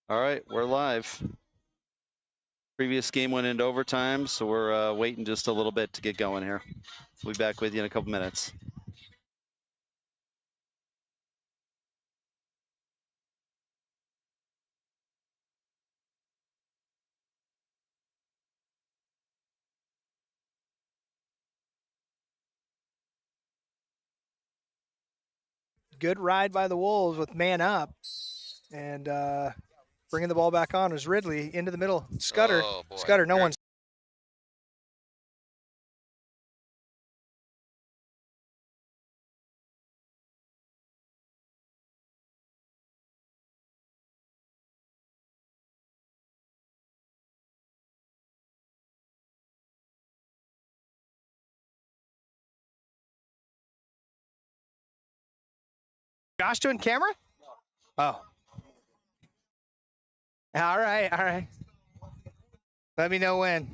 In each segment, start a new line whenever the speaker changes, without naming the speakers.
All right, we're live. Previous game went into overtime, so we're waiting just a little bit to get going here. We'll be back with you in a couple minutes.
Good ride by the Wolves with man up, and bringing the ball back on was Ridley into the middle. Scudder,
Oh, boy.
Scudder, no one's. Josh doing camera? Oh. All right, all right. Let me know when.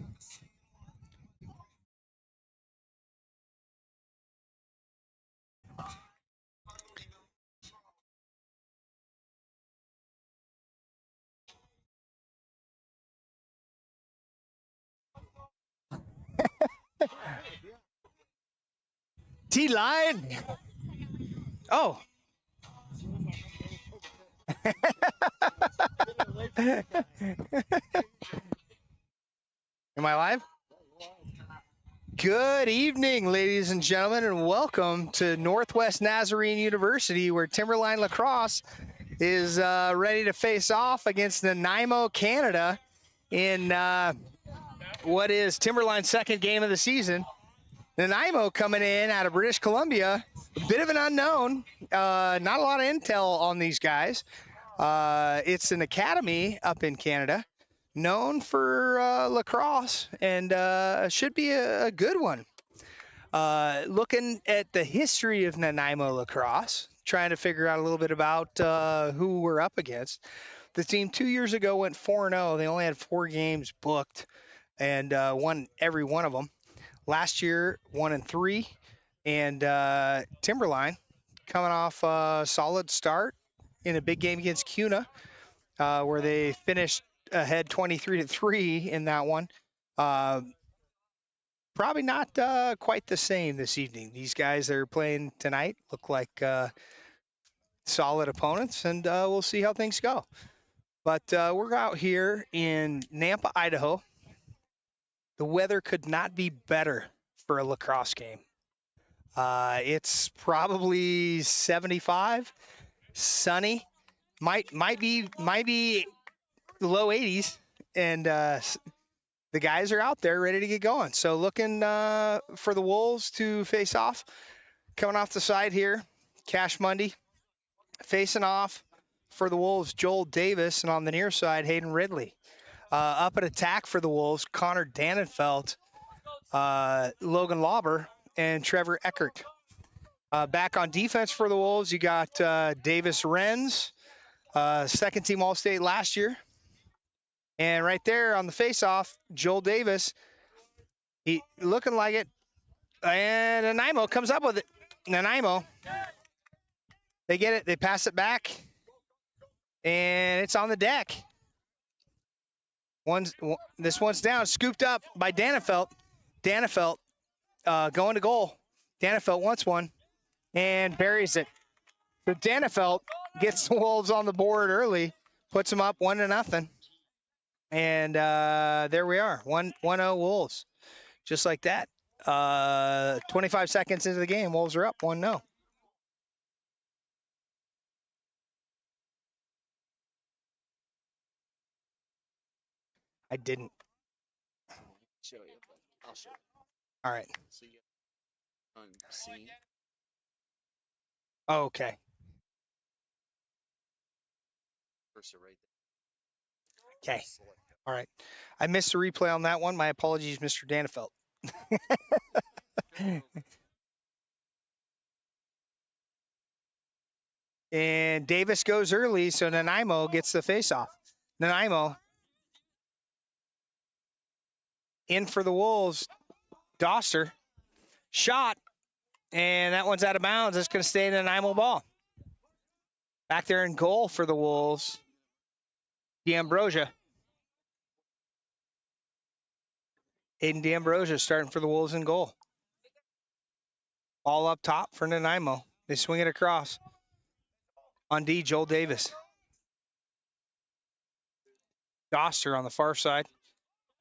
T-line. Oh. Am I live? Good evening, ladies and gentlemen, and welcome to Northwest Nazarene University, where Timberline Lacrosse is ready to face off against Nanaimo, Canada, in what is Timberline's second game of the season. Nanaimo coming in out of British Columbia, a bit of an unknown. Not a lot of intel on these guys. It's an academy up in Canada, known for lacrosse, and should be a good one. Looking at the history of Nanaimo lacrosse, trying to figure out a little bit about who we're up against. The team 2 years ago went 4-0. They only had 4 games booked and won every one of them. Last year, 1-3, and Timberline coming off a solid start in a big game against Cuna, where they finished ahead 23-3 in that one. Probably not quite the same this evening. These guys that are playing tonight look like solid opponents, and we'll see how things go. But we're out here in Nampa, Idaho. The weather could not be better for a lacrosse game. It's probably 75, sunny, might be low 80s, and the guys are out there ready to get going. So looking for the Wolves to face off. Coming off the side here, Cash Mundy facing off for the Wolves, Joel Davis, and on the near side, Hayden Ridley. Up at attack for the Wolves, Connor Dannenfeld, Logan Lauber, and Trevor Eckert. Back on defense for the Wolves, you got Davis Renz, second team All-State last year. And right there on the face-off, Joel Davis, he looking like it. And Nanaimo comes up with it. Nanaimo, they get it. They pass it back. And it's on the deck. This one's down, scooped up by Dannenfeld. Dannenfeld going to goal. Dannenfeld wants one and buries it. So Dannenfeld gets the Wolves on the board early, puts them up 1-0. And there we are, 1-0 Wolves. Just like that. 25 seconds into the game, Wolves are up 1-0. I didn't.
Show you, but I'll show you.
All right.
So you unseen.
Oh, okay.
Cursor right there.
Okay. All right. I missed the replay on that one. My apologies, Mr. Dannenfeld. And Davis goes early, so Nanaimo gets the face-off. Nanaimo in for the Wolves. Doster shot, and that one's out of bounds. It's going to stay in the Nanaimo ball. Back there in goal for the Wolves D'Ambrosia. Aiden D'Ambrosia starting for the Wolves in goal. All up top for Nanaimo. They swing it across. On D, Joel Davis. Doster on the far side.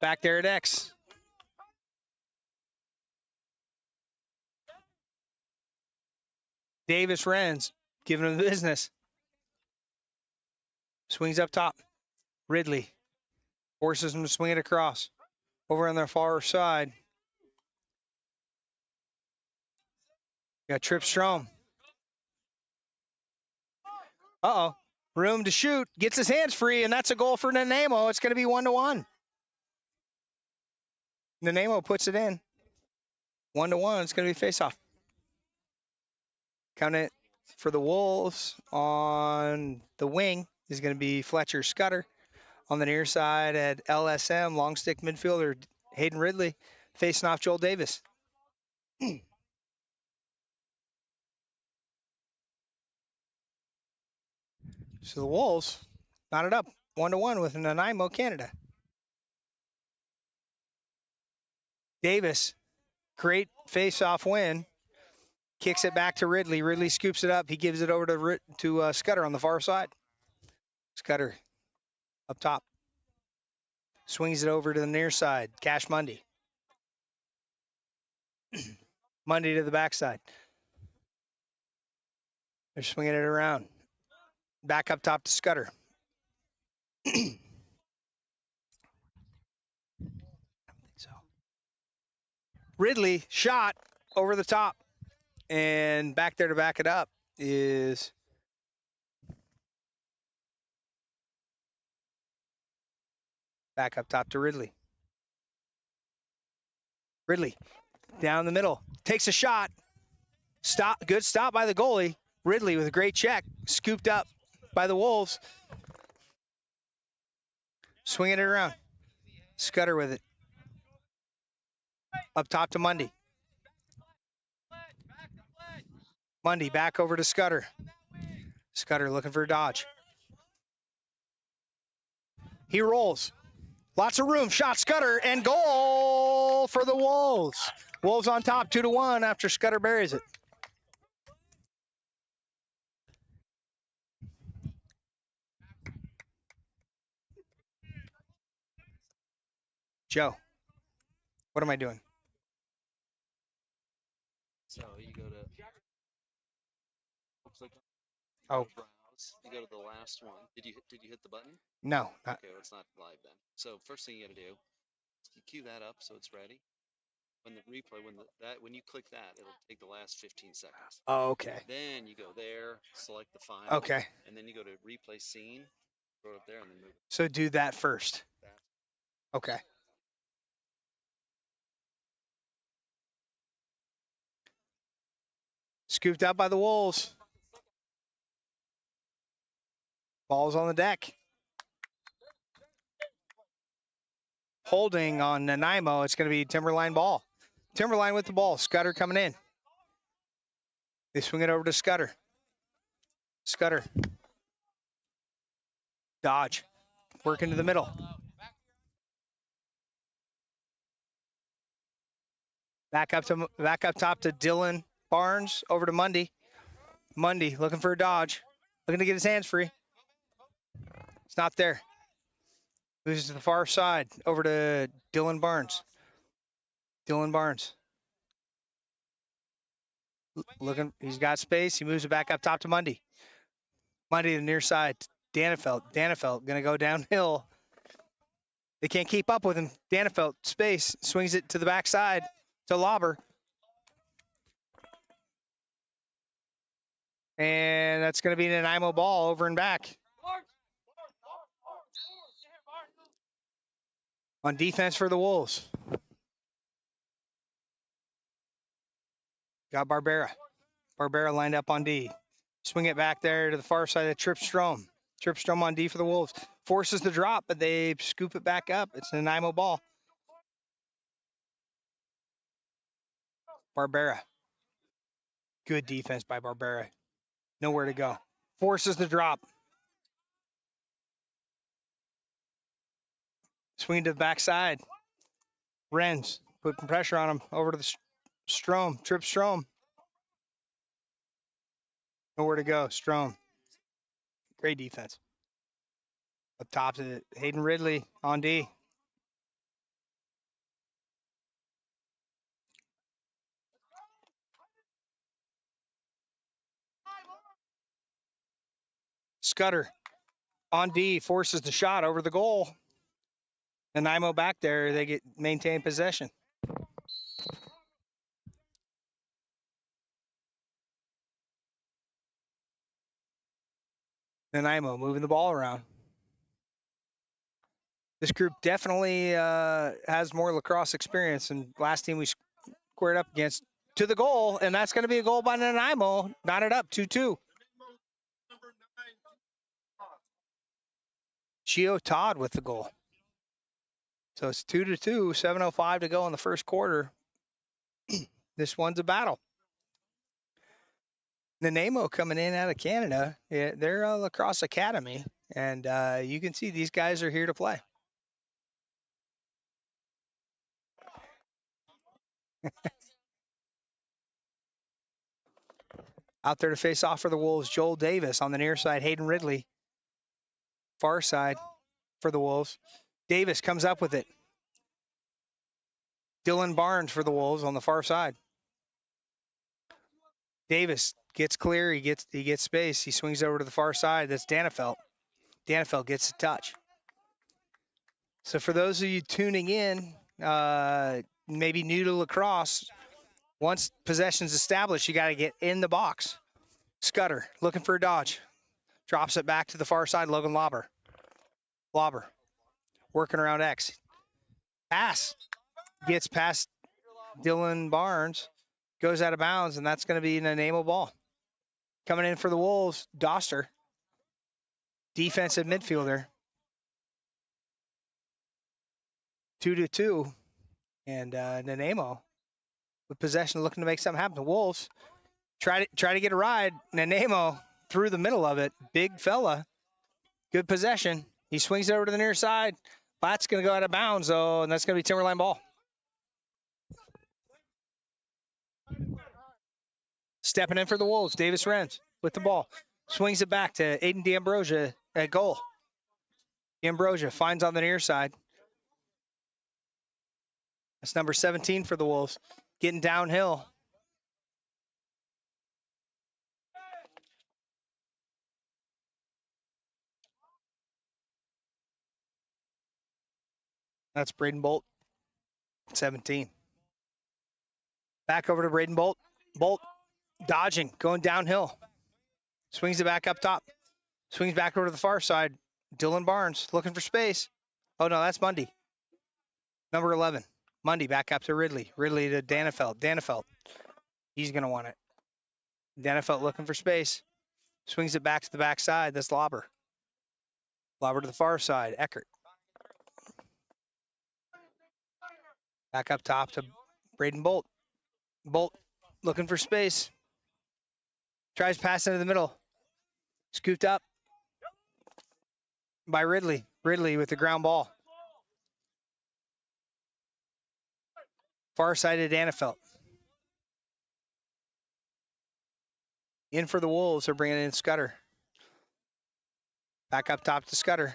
Back there at X. Davis Renz giving him the business. Swings up top. Ridley forces him to swing it across. Over on their far side. Got Trip Strom. Uh-oh. Room to shoot. Gets his hands free, and that's a goal for Nanaimo. It's going to be 1-1. Nanaimo puts it in. 1-1. It's going to be face-off. Counting it for the Wolves on the wing is going to be Fletcher Scudder. On the near side at LSM, long stick midfielder Hayden Ridley facing off Joel Davis. So the Wolves knotted up 1-1 with Nanaimo, Canada. Davis, great face-off win. Kicks it back to Ridley. Ridley scoops it up. He gives it over to Scudder on the far side. Scudder up top. Swings it over to the near side. Cash Mundy. Mundy to the backside. They're swinging it around. Back up top to Scudder. Ridley shot over the top. And back there to back it up is back up top to Ridley. Ridley down the middle. Takes a shot. Stop. Good stop by the goalie. Ridley with a great check. Scooped up by the Wolves. Swinging it around. Scudder with it. Up top to Mundy. Mundy back over to Scudder. Scudder looking for a dodge. He rolls. Lots of room. Shot Scudder and goal for the Wolves. Wolves on top 2-1 after Scudder buries it. Joe, what am I doing?
So you go to click
Oh,
browse. You go to the last one. Did you hit the button?
no. Not,
Okay, well, it's not live then. So first thing you got to do, you cue that up so it's ready. When the replay, when you click that, it'll take the last 15 seconds.
oh, okay.
Then you go there, select the file.
Okay.
And then you go to replay scene, throw it up there, and then move it.
So do that first. Okay. Scooped out by the Wolves. Ball's on the deck. Holding on Nanaimo. It's going to be Timberline ball. Timberline with the ball. Scudder coming in. They swing it over to Scudder. Scudder. Dodge. Work into the middle. Back up top to Dylan Barnes. Over to Mundy. Mundy looking for a dodge. Looking to get his hands free. It's not there. Moves to the far side. Over to Dylan Barnes. Dylan Barnes. Looking, he's got space. He moves it back up top to Mundy. Mundy to the near side. Danefeld. Danefeld going to go downhill. They can't keep up with him. Danefeld, space. Swings it to the backside to Lauber. And that's going to be an Nanaimo ball over and back. On defense for the Wolves. Got Barbera. Barbera lined up on D. Swing it back there to the far side of Trip Strom. Trip Strom on D for the Wolves. Forces the drop, but they scoop it back up. It's an Nanaimo ball. Barbera. Good defense by Barbera. Nowhere to go. Forces the drop. Swing to the backside. Renz putting pressure on him over to the Strom. Trip Strom. Nowhere to go. Strom. Great defense. Up top to Hayden Ridley on D. Scudder on D forces the shot over the goal. Nanaimo back there. They get maintain possession. Nanaimo moving the ball around. This group definitely has more lacrosse experience than last team we squared up against. To the goal, and that's going to be a goal by Nanaimo. Knotted up 2-2. Gio Todd with the goal. So it's 2-2, 7:05 to go in the first quarter. This one's a battle. Nanaimo coming in out of Canada. Yeah, they're a lacrosse academy, and you can see these guys are here to play. Out there to face off for the Wolves, Joel Davis on the near side, Hayden Ridley. Far side for the Wolves. Davis comes up with it. Dylan Barnes for the Wolves on the far side. Davis gets clear. He gets space. He swings over to the far side. That's Danefeld. Danefeld gets a touch. So for those of you tuning in, maybe new to lacrosse, once possession's established, you got to get in the box. Scudder looking for a dodge. Drops it back to the far side. Logan Lauber. Lauber working around X. Pass. Gets past Dylan Barnes. Goes out of bounds, and that's going to be an Nanaimo ball. Coming in for the Wolves, Doster. Defensive midfielder. 2-2. And Nanaimo with possession looking to make something happen. The Wolves try to get a ride. Nanaimo through the middle of it. Big fella. Good possession. He swings it over to the near side. Platt's going to go out of bounds, though, and that's going to be Timberline ball. Stepping in for the Wolves, Davis Renz with the ball. Swings it back to Aiden D'Ambrosia at goal. D'Ambrosia finds on the near side. That's number 17 for the Wolves. Getting downhill. That's Braden Bolt, 17. Back over to Braden Bolt. Bolt dodging, going downhill. Swings it back up top. Swings back over to the far side. Dylan Barnes looking for space. Oh, no, that's Mundy. Number 11. Mundy back up to Ridley. Ridley to Danefeld. Danefeld. He's going to want it. Danefeld looking for space. Swings it back to the backside. That's Lauber. Lauber to the far side. Eckert. Back up top to Braden Bolt. Bolt looking for space. Tries passing into the middle. Scooped up by Ridley. Ridley with the ground ball. Far side of Danefeld. In for the Wolves. They're bringing in Scudder. Back up top to Scudder.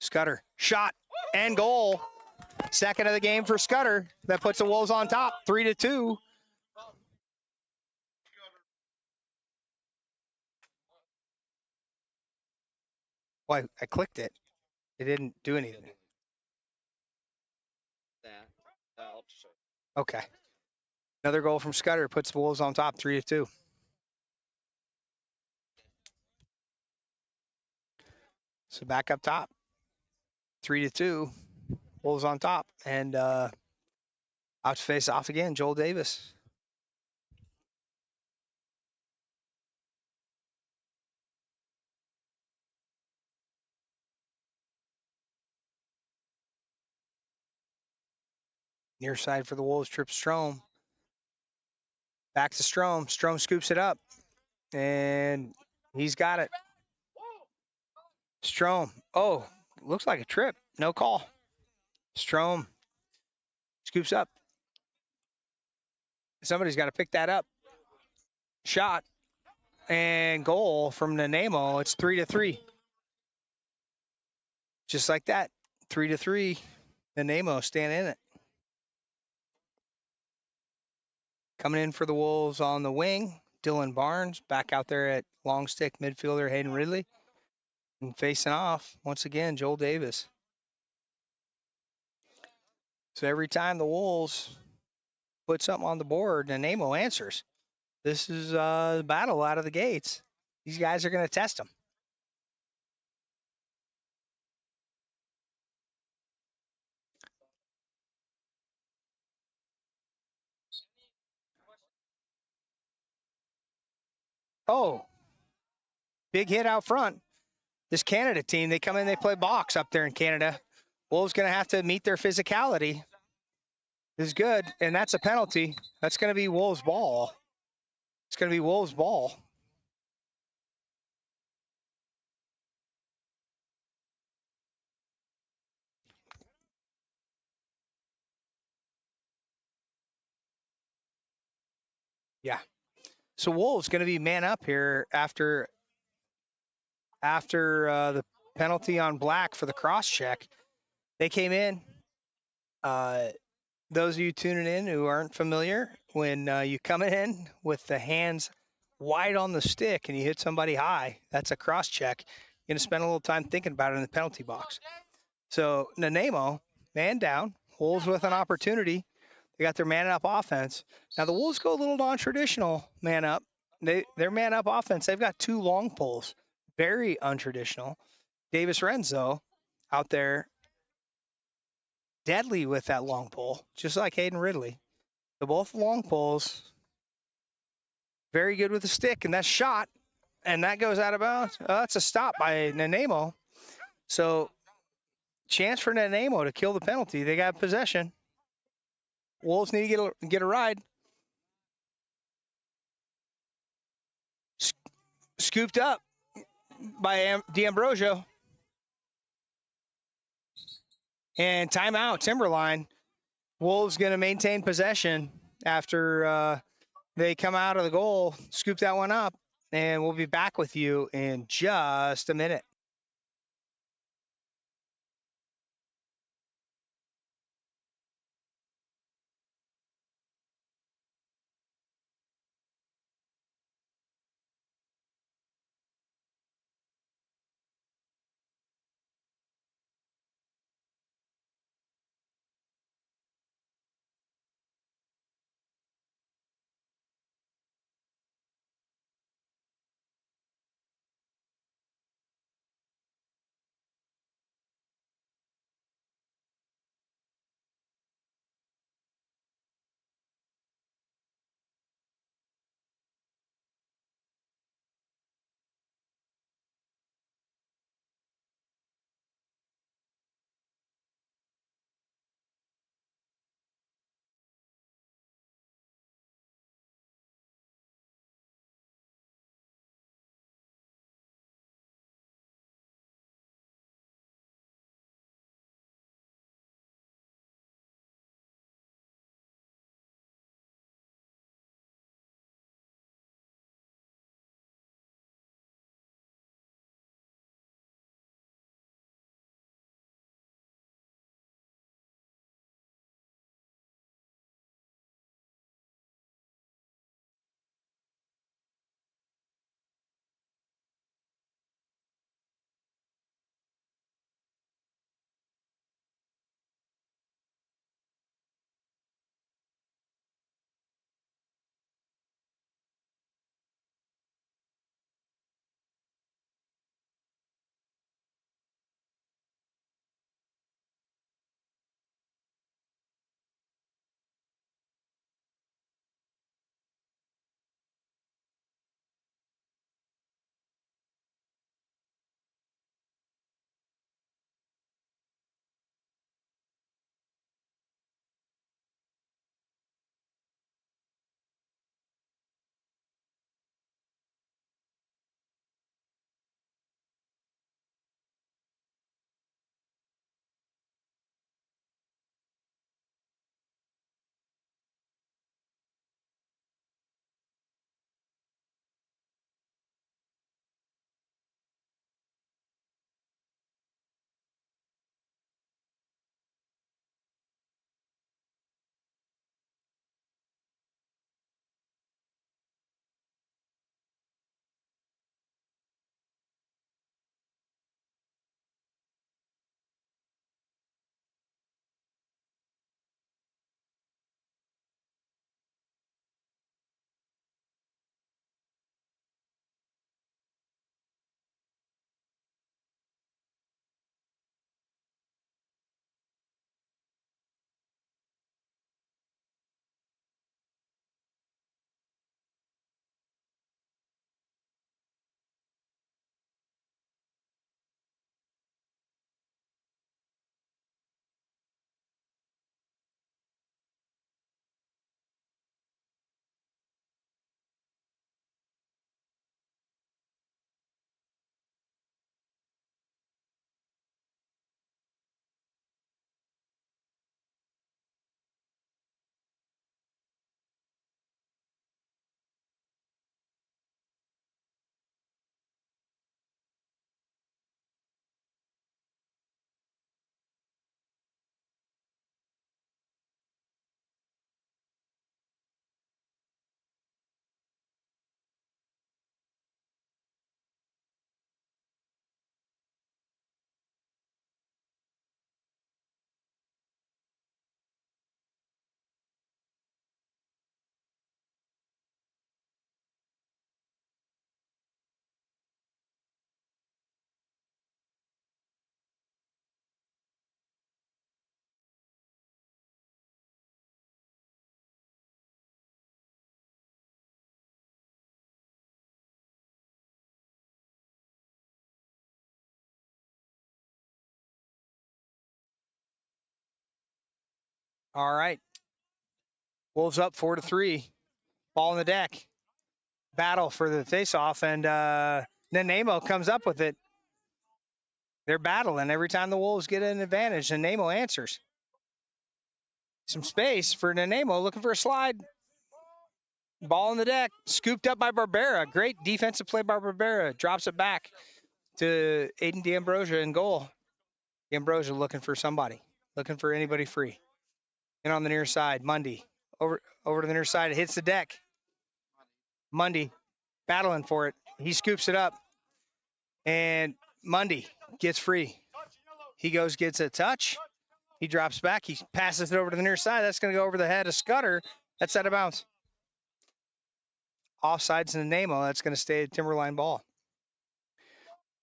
Scudder. Shot and goal. Second of the game for Scudder. That puts the Wolves on top. 3-2. Well, I clicked it. It didn't do anything. Okay. Another goal from Scudder puts the Wolves on top. 3-2. So back up top. 3-2. Wolves on top. And out to face off again, Joel Davis. Near side for the Wolves, Trip Strom. Back to Strom. Strom scoops it up. And he's got it. Strom. Oh, looks like a trip. No call. Strom scoops up. Somebody's got to pick that up. Shot and goal from Nanaimo. It's 3-3. Just like that. 3-3. Nanaimo staying in it. Coming in for the Wolves on the wing, Dylan Barnes back out there at long stick midfielder Hayden Ridley. And facing off, once again, Joel Davis. So every time the Wolves put something on the board, Nanaimo answers. This is a battle out of the gates. These guys are going to test them. Oh, big hit out front. This Canada team, they come in, they play box up there in Canada. Wolves going to have to meet their physicality. This is good, and that's a penalty. That's going to be Wolves' ball. It's going to be Wolves' ball. Yeah. So Wolves going to be man up here after the penalty on Black for the cross check. They came in. Those of you tuning in who aren't familiar, when you come in with the hands wide on the stick and you hit somebody high, that's a cross check. You're going to spend a little time thinking about it in the penalty box. So Nanaimo, man down, Wolves with an opportunity. They got their man up offense. Now the Wolves go a little non-traditional man up. Their man up offense, they've got two long poles, very untraditional. Davis Renzo out there deadly with that long pole, just like Hayden Ridley. So both long poles, very good with the stick, and that shot, and that goes out of bounds. That's a stop by Nanaimo. So chance for Nanaimo to kill the penalty. They got possession. Wolves need to get a ride. Scooped up by D'Ambrosio. And timeout, Timberline. Wolves going to maintain possession after they come out of the goal, scoop that one up, and we'll be back with you in just a minute. All right. Wolves up 4-3. Ball on the deck. Battle for the faceoff, and Nanaimo comes up with it. They're battling every time the Wolves get an advantage. Nanaimo answers. Some space for Nanaimo, looking for a slide. Ball on the deck, scooped up by Barbera. Great defensive play by Barbera. Drops it back to Aiden D'Ambrosia in goal. D'Ambrosia looking for somebody, looking for anybody free. And on the near side, Mundy over to the near side. It hits the deck. Mundy battling for it. He scoops it up, and Mundy gets free. He gets a touch. He drops back. He passes it over to the near side. That's going to go over the head of Scudder. That's out of bounds. Offsides Nanaimo. That's going to stay a Timberline ball.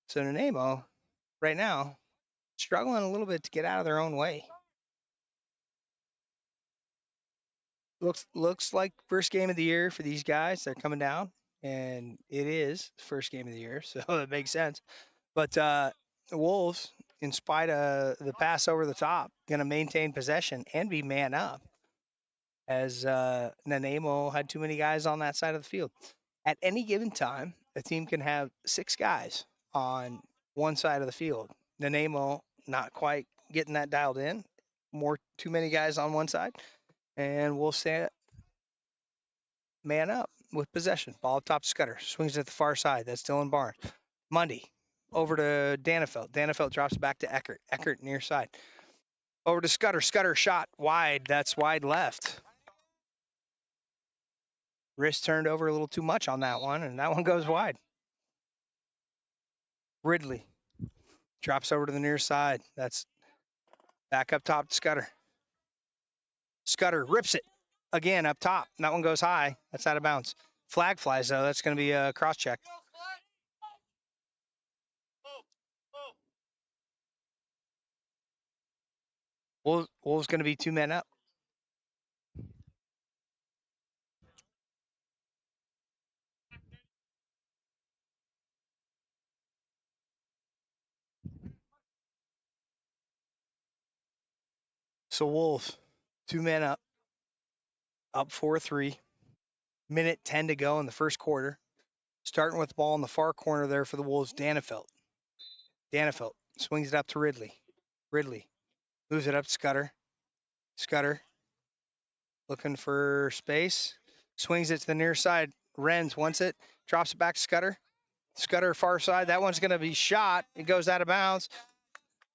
So Nanaimo, right now, struggling a little bit to get out of their own way. Looks like first game of the year for these guys. They're coming down, and it is the first game of the year, so it makes sense. But the Wolves, in spite of the pass over the top, going to maintain possession and be man up, as Nanaimo had too many guys on that side of the field. At any given time, a team can have 6 guys on one side of the field. Nanaimo not quite getting that dialed in. Too many guys on one side, and we'll stay man up with possession. Ball up top to Scudder. Swings at the far side. That's Dylan Barnes. Mundy over to Danefeld. Danefeld drops back to Eckert. Eckert near side. Over to Scudder. Scudder shot wide. That's wide left. Wrist turned over a little too much on that one, and that one goes wide. Ridley drops over to the near side. That's back up top to Scudder. Scudder rips it again up top. That one goes high. That's out of bounds. Flag flies, though. That's going to be a cross check. Wolves going to be 2 men up. So Wolves, 2 men up 4-3. Minute 10 to go in the first quarter. Starting with the ball in the far corner there for the Wolves, Danefeld. Danefeld swings it up to Ridley. Ridley moves it up to Scudder. Scudder looking for space. Swings it to the near side. Renz wants it. Drops it back to Scudder. Scudder far side. That one's going to be shot. It goes out of bounds.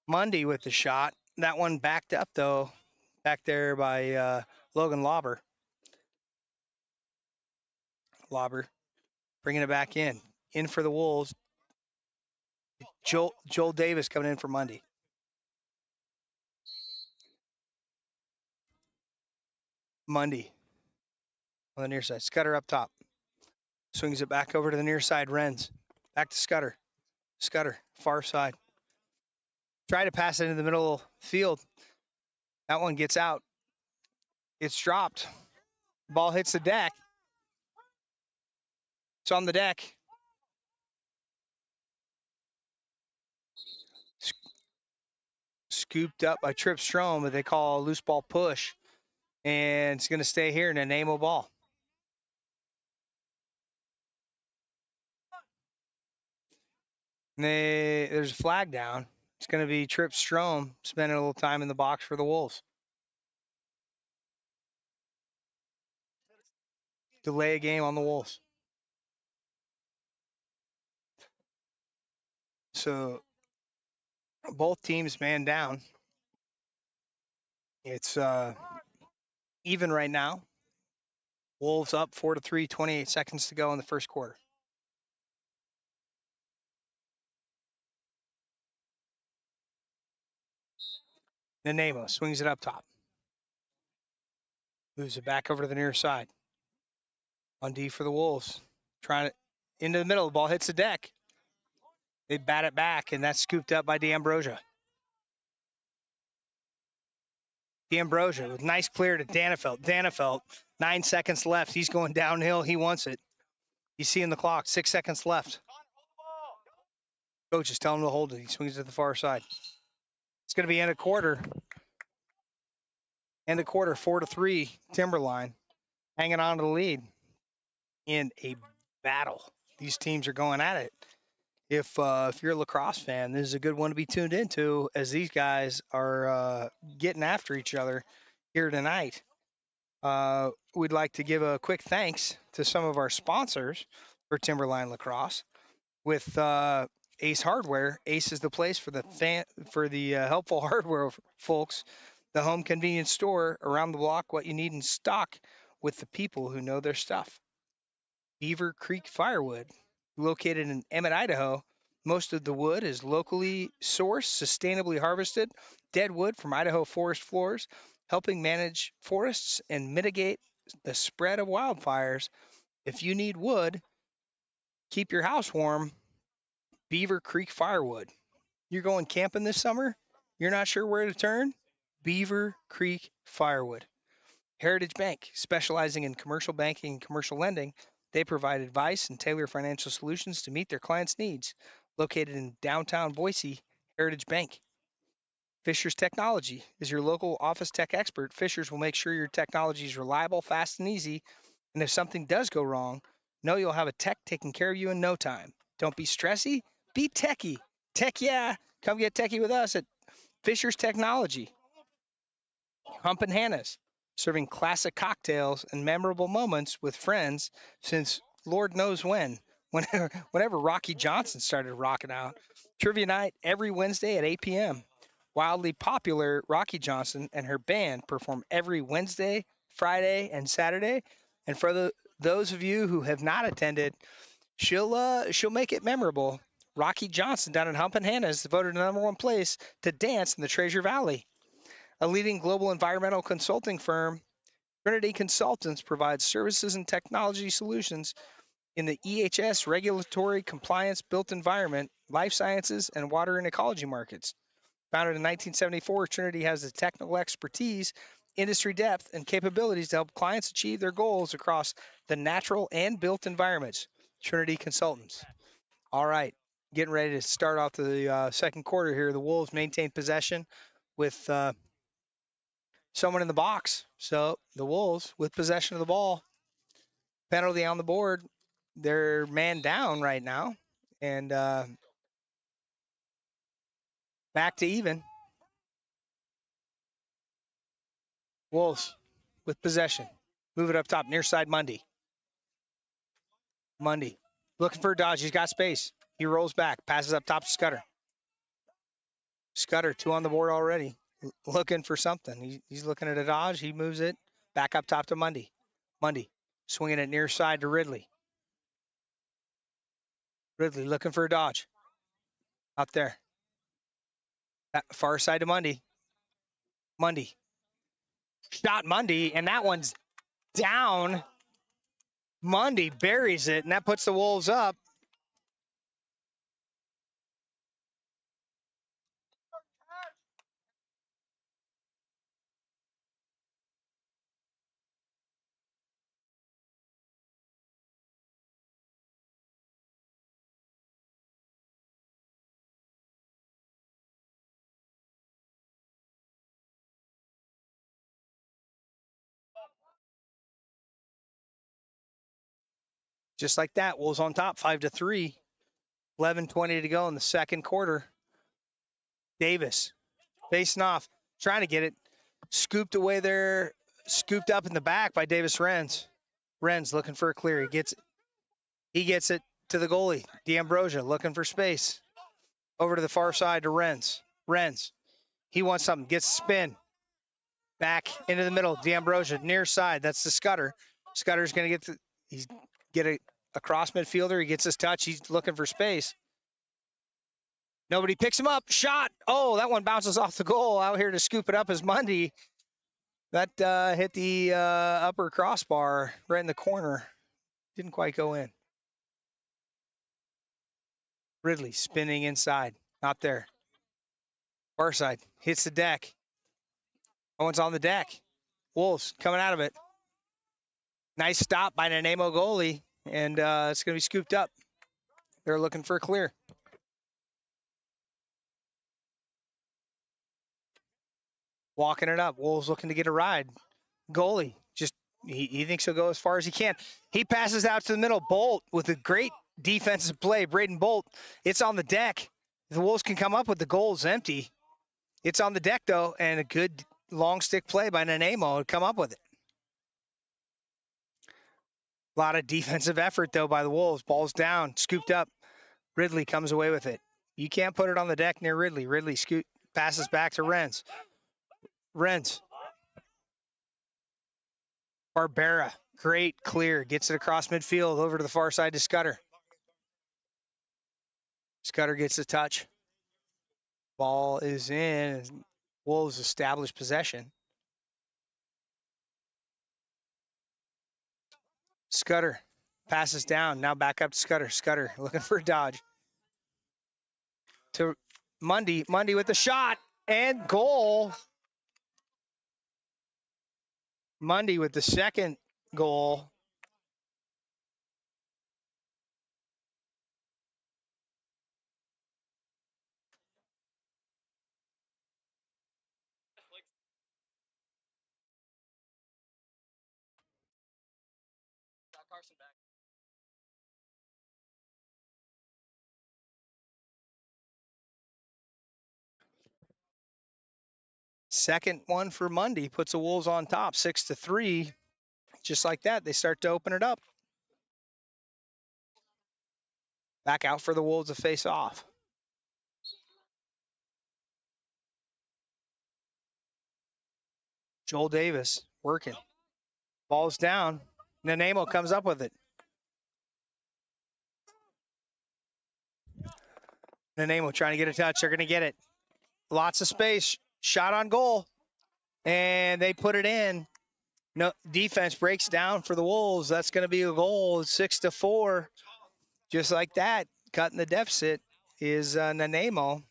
Mundy with the shot. That one backed up, though, back there by Logan Lauber. Lauber bringing it back in. In for the Wolves. Joel Davis coming in for Mundy. Mundy on the near side. Scudder up top. Swings it back over to the near side. Renz. Back to Scudder. Scudder, far side. Try to pass it into the middle field. That one gets out. It's dropped. Ball hits the deck. It's on the deck. Scooped up by Trip Strom, but they call a loose ball push. And it's going to stay here in a Nanaimo ball. There's a flag down. It's going to be Trip Strom spending a little time in the box for the Wolves. Delay a game on the Wolves. So both teams man down. It's even right now. Wolves up 4-3, 28 seconds to go in the first quarter. Nanaimo swings it up top. Moves it back over to the near side. On D for the Wolves. Trying it into the middle. The ball hits the deck. They bat it back, and that's scooped up by D'Ambrosia. D'Ambrosia with nice clear to Danefeld. Danefeld, 9 seconds left. He's going downhill. He wants it. He's seeing the clock. 6 seconds left. Coach is telling him to hold it. He swings it to the far side. It's going to be in a quarter. End of quarter, 4-3, Timberline hanging on to the lead in a battle. These teams are going at it. If you're a lacrosse fan, this is a good one to be tuned into as these guys are getting after each other here tonight. We'd like to give a quick thanks to some of our sponsors for Timberline Lacrosse. With Ace Hardware, Ace is the place for the helpful hardware folks. The home convenience store around the block, what you need in stock with the people who know their stuff. Beaver Creek Firewood, located in Emmett, Idaho. Most of the wood is locally sourced, sustainably harvested, dead wood from Idaho forest floors, helping manage forests and mitigate the spread of wildfires. If you need wood, keep your house warm, Beaver Creek Firewood. You're going camping this summer? You're not sure where to turn? Beaver Creek Firewood. Heritage Bank, specializing in commercial banking and commercial lending, they provide advice and tailor financial solutions to meet their clients' needs. Located in downtown Boise, Heritage Bank. Fisher's Technology is your local office tech expert. Fisher's will make sure your technology is reliable, fast, and easy. And if something does go wrong, know you'll have a tech taking care of you in no time. Don't be stressy, be techie. Tech, yeah. Come get techie with us at Fisher's Technology. Hump and Hannah's, serving classic cocktails and memorable moments with friends since Lord knows when. Whenever Rocky Johnson started rocking out. Trivia night every Wednesday at 8 p.m. Wildly popular, Rocky Johnson and her band perform every Wednesday, Friday, and Saturday. And for those of you who have not attended, she'll make it memorable. Rocky Johnson down at Hump and Hannah's voted the #1 place to dance in the Treasure Valley. A leading global environmental consulting firm, Trinity Consultants provides services and technology solutions in the EHS regulatory compliance built environment, life sciences, and water and ecology markets. Founded in 1974, Trinity has the technical expertise, industry depth, and capabilities to help clients achieve their goals across the natural and built environments. Trinity Consultants. All right, getting ready to start off the second quarter here. The Wolves maintain possession with someone in the box. So the Wolves with possession of the ball. Penalty on the board. They're man down right now. And back to even. Wolves with possession. Move it up top. Near side Mundy. Mundy looking for a dodge. He's got space. He rolls back. Passes up top to Scudder. Scudder, 2 on the board already. Looking for something. He's looking at a dodge. He moves it back up top to Mundy. Mundy swinging it near side to Ridley. Ridley looking for a dodge. Up there. Far side to Mundy. Mundy. Shot Mundy, and that one's down. Mundy buries it, and that puts the Wolves up. Just like that, Wolves on top, 5-3. 11:20 to go in the second quarter. Davis facing off, trying to get it. Scooped away there, scooped up in the back by Davis Renz. Renz looking for a clear. He gets it to the goalie. D'Ambrosia looking for space. Over to the far side to Renz. Renz, he wants something. Gets a spin. Back into the middle. D'Ambrosia near side. That's the Scudder. Scudder's going to get a across midfielder. He gets his touch. He's looking for space. Nobody picks him up. Shot. Oh, that one bounces off the goal. Out here to scoop it up is Mundy. That hit the upper crossbar right in the corner. Didn't quite go in. Ridley spinning inside. Not there. Far side. Hits the deck. Owen's on the deck. Wolves coming out of it. Nice stop by Nanaimo goalie. And it's going to be scooped up. They're looking for a clear. walking it up. Wolves looking to get a ride. Goalie, just he thinks he'll go as far as he can. He passes out to the middle. Bolt with a great defensive play. Braden Bolt, it's on the deck. The Wolves can come up with the goals empty. It's on the deck, though, and a good long stick play by Nanaimo to come up with it. A lot of defensive effort, though, by the Wolves. Ball's down, scooped up. Ridley comes away with it. You can't put it on the deck near Ridley. Ridley passes back to Renz. Renz. Barbera, great clear. Gets it across midfield over to the far side to Scudder. Scudder gets the touch. Ball is in. Wolves establish possession. Scudder passes down. Now back up to Scudder. Scudder looking for a dodge. To Mundy. Mundy with the shot and goal. Mundy with the second goal. Second one for Mundy puts the Wolves on top, 6-3. Just like that, they start to open it up. Back out for the Wolves to face off. Joel Davis working. Ball's down. Nanaimo comes up with it. Nanaimo trying to get a touch. They're going to get it. Lots of space. Shot on goal. And they put it in. No defense breaks down for the Wolves. That's going to be a goal. 6-4. Just like that. Cutting the deficit is Nanaimo.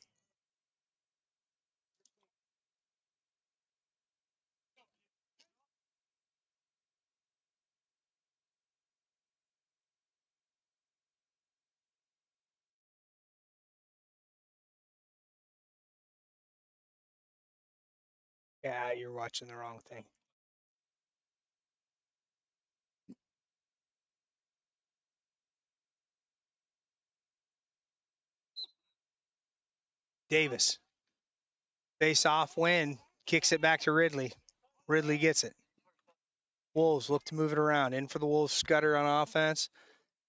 Yeah, you're watching the wrong thing. Davis. Face off win. Kicks it back to Ridley. Ridley gets it. Wolves look to move it around. In for the Wolves, Scudder on offense.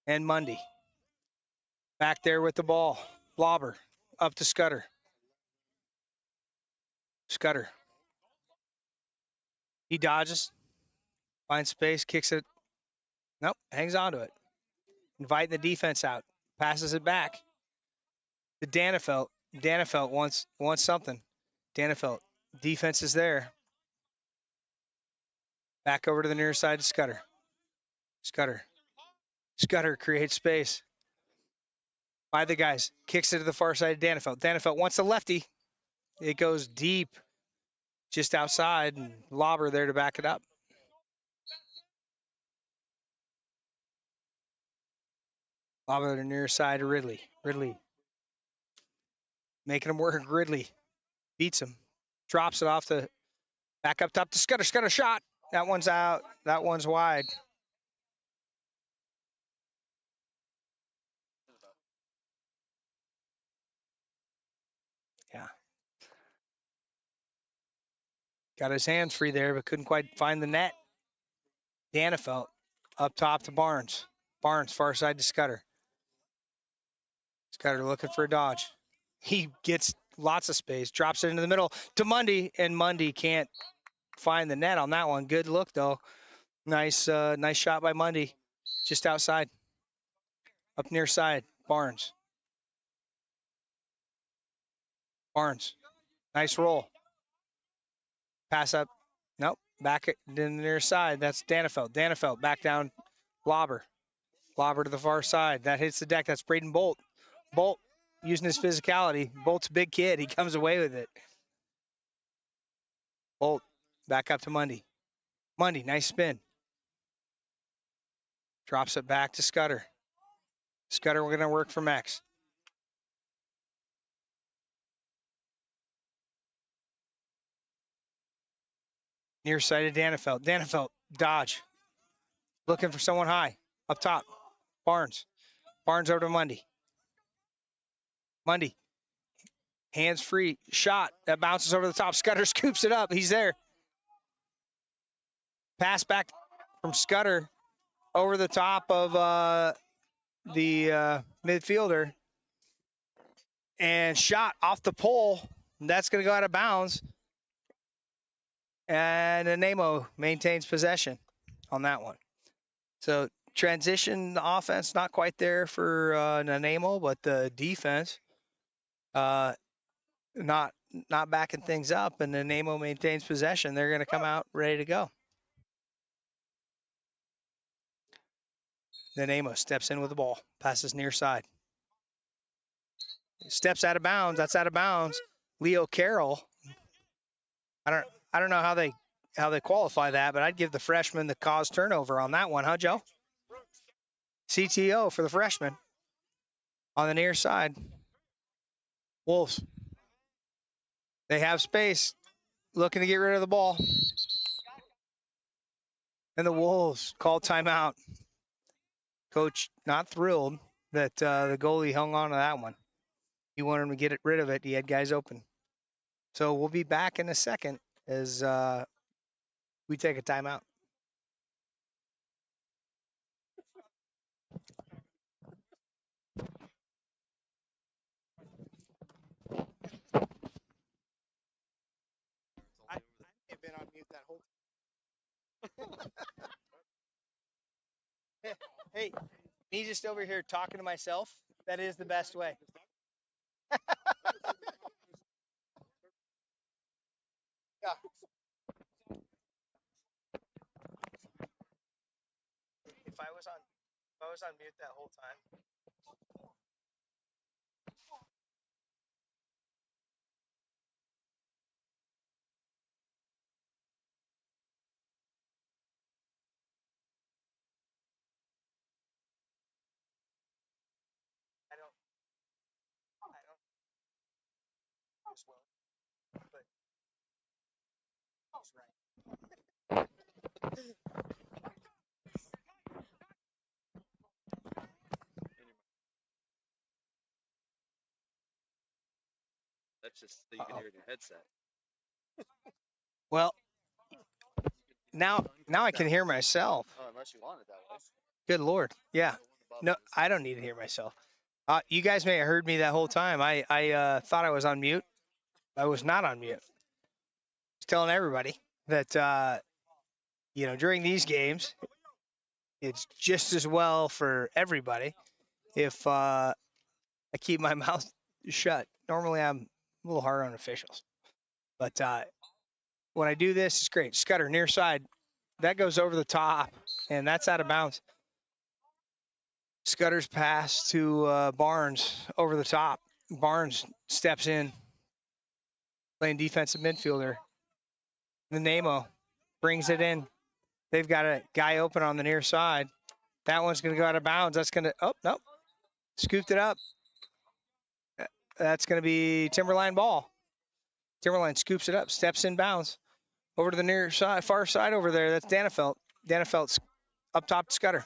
And Mundy. Back there with the ball. Blobber. Up to Scudder. Scudder. He dodges. Finds space. Kicks it. Nope. Hangs on to it. Inviting the defense out. Passes it back to Danefelt. Danefelt wants something. Danefelt. Defense is there. Back over to the near side to Scudder. Scudder. Scudder creates space. By the guys. Kicks it to the far side of Danefelt. Danefelt wants a lefty. It goes deep just outside, and Lobber there to back it up. Lobber to the near side of Ridley. Ridley making him work. Ridley beats him. Drops it off the back up top to Scudder. Scudder shot. That one's out. That one's wide. Yeah. Got his hands free there, but couldn't quite find the net. Danefelt up top to Barnes. Barnes far side to Scudder. Scudder looking for a dodge. He gets lots of space, drops it into the middle to Mundy, and Mundy can't find the net on that one. Good look though. Nice shot by Mundy. Just outside. Up near side. Barnes. Barnes. Nice roll. Pass up. Nope. Back to the near side. That's Danefelt. Danefelt back down. Lobber. Lobber to the far side. That hits the deck. That's Braden Bolt. Bolt using his physicality. Bolt's a big kid. He comes away with it. Bolt back up to Mundy. Mundy, nice spin. Drops it back to Scudder. Scudder, we're going to work for Max. Near side of Danafelt. Danafelt, dodge. Looking for someone high. Up top. Barnes. Barnes over to Mundy. Mundy. Hands free. Shot. That bounces over the top. Scudder scoops it up. He's there. Pass back from Scudder over the top of the midfielder. And shot off the pole. That's going to go out of bounds. And Nanaimo maintains possession on that one. So transition offense not quite there for Nanaimo, but the defense not backing things up, and Nanaimo maintains possession. They're going to come out ready to go. Nanaimo steps in with the ball, passes near side, steps out of bounds. That's out of bounds. Leo Carroll. I don't know how they qualify that, but I'd give the freshman the cause turnover on that one, huh, Joe? CTO for the freshman on the near side. Wolves. They have space, looking to get rid of the ball. And the Wolves call timeout. Coach not thrilled that the goalie hung on to that one. He wanted him to get rid of it. He had guys open. So we'll be back in a second as we take a timeout. I have been on mute that whole time. Hey, me just over here talking to myself. That is the best way. Yeah. If I was on mute that whole time. I don't as well, but he's right.
That's just so you can hear it in your headset.
Well, now I can hear myself.
Oh, unless you want it that way.
Good Lord. Yeah. No, I don't need to hear myself. You guys may have heard me that whole time. I thought I was on mute. I was not on mute. I was telling everybody that during these games, it's just as well for everybody if I keep my mouth shut. Normally, I'm a little hard on officials, but when I do this, it's great. Scudder near side, that goes over the top, and that's out of bounds. Scudder's pass to Barnes over the top. Barnes steps in, playing defensive midfielder. Nanaimo brings it in. They've got a guy open on the near side. That one's going to go out of bounds. That's going to, oh, no. Scooped it up. That's going to be Timberline ball. Timberline scoops it up, steps in bounds. Over to the near side, far side over there. That's Danafelt. Danafelt's up top to Scudder.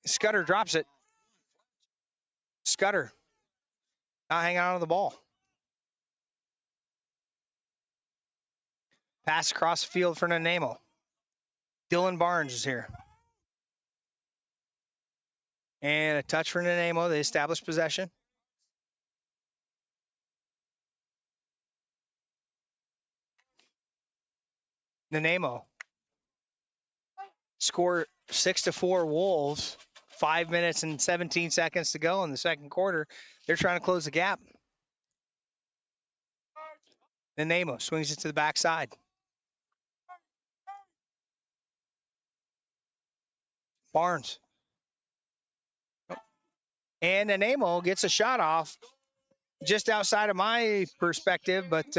Scudder drops it. Scudder not hanging on to the ball. Pass across the field for Nanaimo. Dylan Barnes is here. And a touch for Nanaimo. They establish possession. Nanaimo score 6-4 Wolves. 5 minutes and 17 seconds to go in the second quarter. They're trying to close the gap. Nanaimo swings it to the backside. Barnes. And Nanaimo gets a shot off just outside of my perspective, but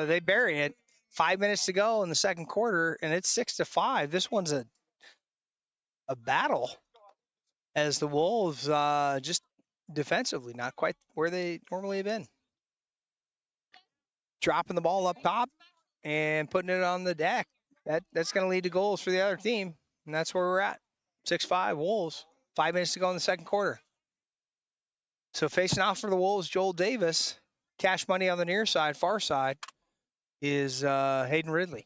they bury it. 5 minutes to go in the second quarter, and it's 6-5. This one's a battle as the Wolves just defensively not quite where they normally have been. Dropping the ball up top and putting it on the deck that's going to lead to goals for the other team, and that's where we're at. 6-5 Wolves. 5 minutes to go in the second quarter. So facing off for the Wolves, Joel Davis. Cash money on the near side, far side, is Hayden Ridley.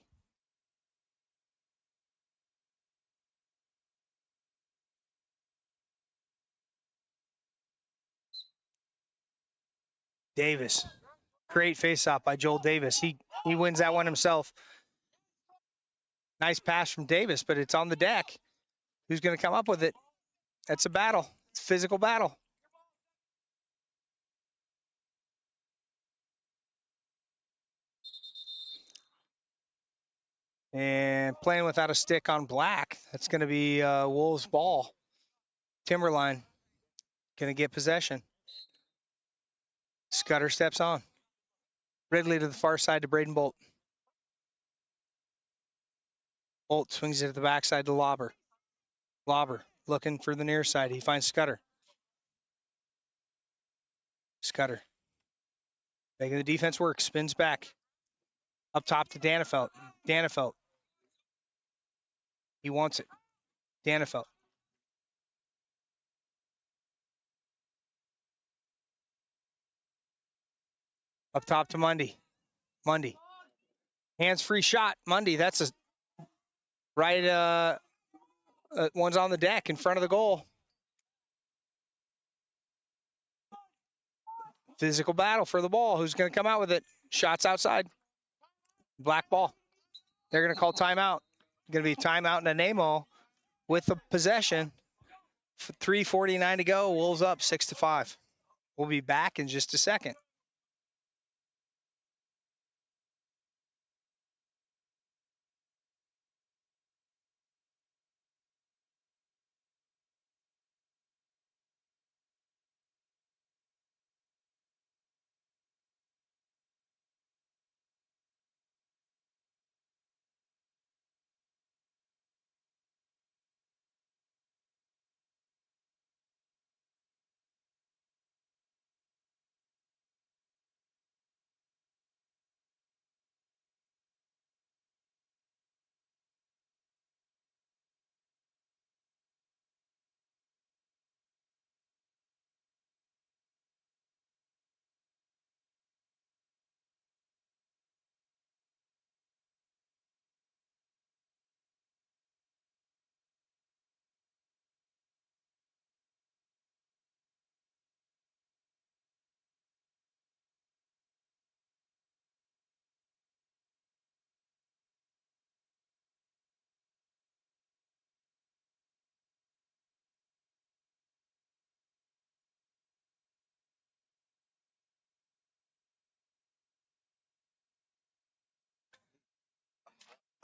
Davis. Great face-off by Joel Davis. He wins that one himself. Nice pass from Davis, but it's on the deck. Who's going to come up with it? That's a battle. It's a physical battle. And playing without a stick on black. That's going to be Wolves' ball. Timberline going to get possession. Scudder steps on. Ridley to the far side to Braden Bolt. Bolt swings it to the backside to Lauber. Lauber looking for the near side. He finds Scudder. Scudder making the defense work. Spins back. Up top to Danefelt. Danefelt. He wants it. Danefelt. Up top to Mundy. Mundy. Hands-free shot. Mundy. That's a right. One's on the deck in front of the goal. Physical battle for the ball. Who's going to come out with it? Shots outside. Black ball. They're going to call timeout. Going to be timeout Nanaimo with the possession. 3:49 to go. Wolves up 6-5. We'll be back in just a second.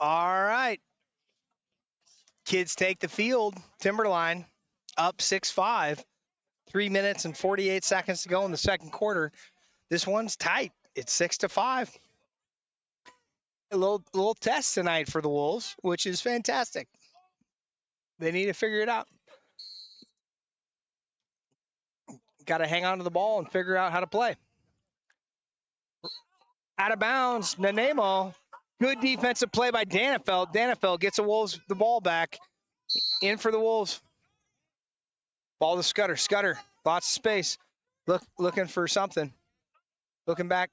All right. Kids take the field. Timberline up 6-5. 3 minutes and 48 seconds to go in the second quarter. This one's tight. It's 6-5. A little test tonight for the Wolves, which is fantastic. They need to figure it out. Got to hang on to the ball and figure out how to play. Out of bounds, Nanaimo. Good defensive play by Danefeld. Danefeld gets the Wolves the ball back. In for the Wolves. Ball to Scudder. Scudder, lots of space. Looking for something. Looking back.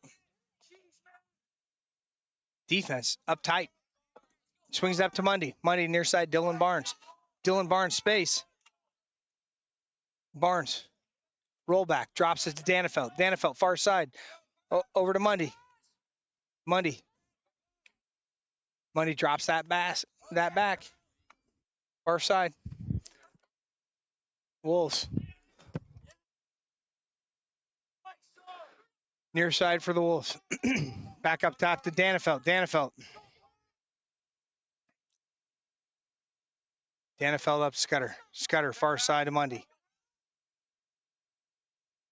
Defense up tight. Swings up to Mundy. Mundy near side, Dylan Barnes. Dylan Barnes, space. Barnes. Rollback. Drops it to Danefeld. Danefeld, far side. Over to Mundy. Mundy. Mundy drops that back. Far side. Wolves. Near side for the Wolves. Back up top to Danefeld. Danefeld. Danefeld up Scudder. Scudder, far side to Mundy.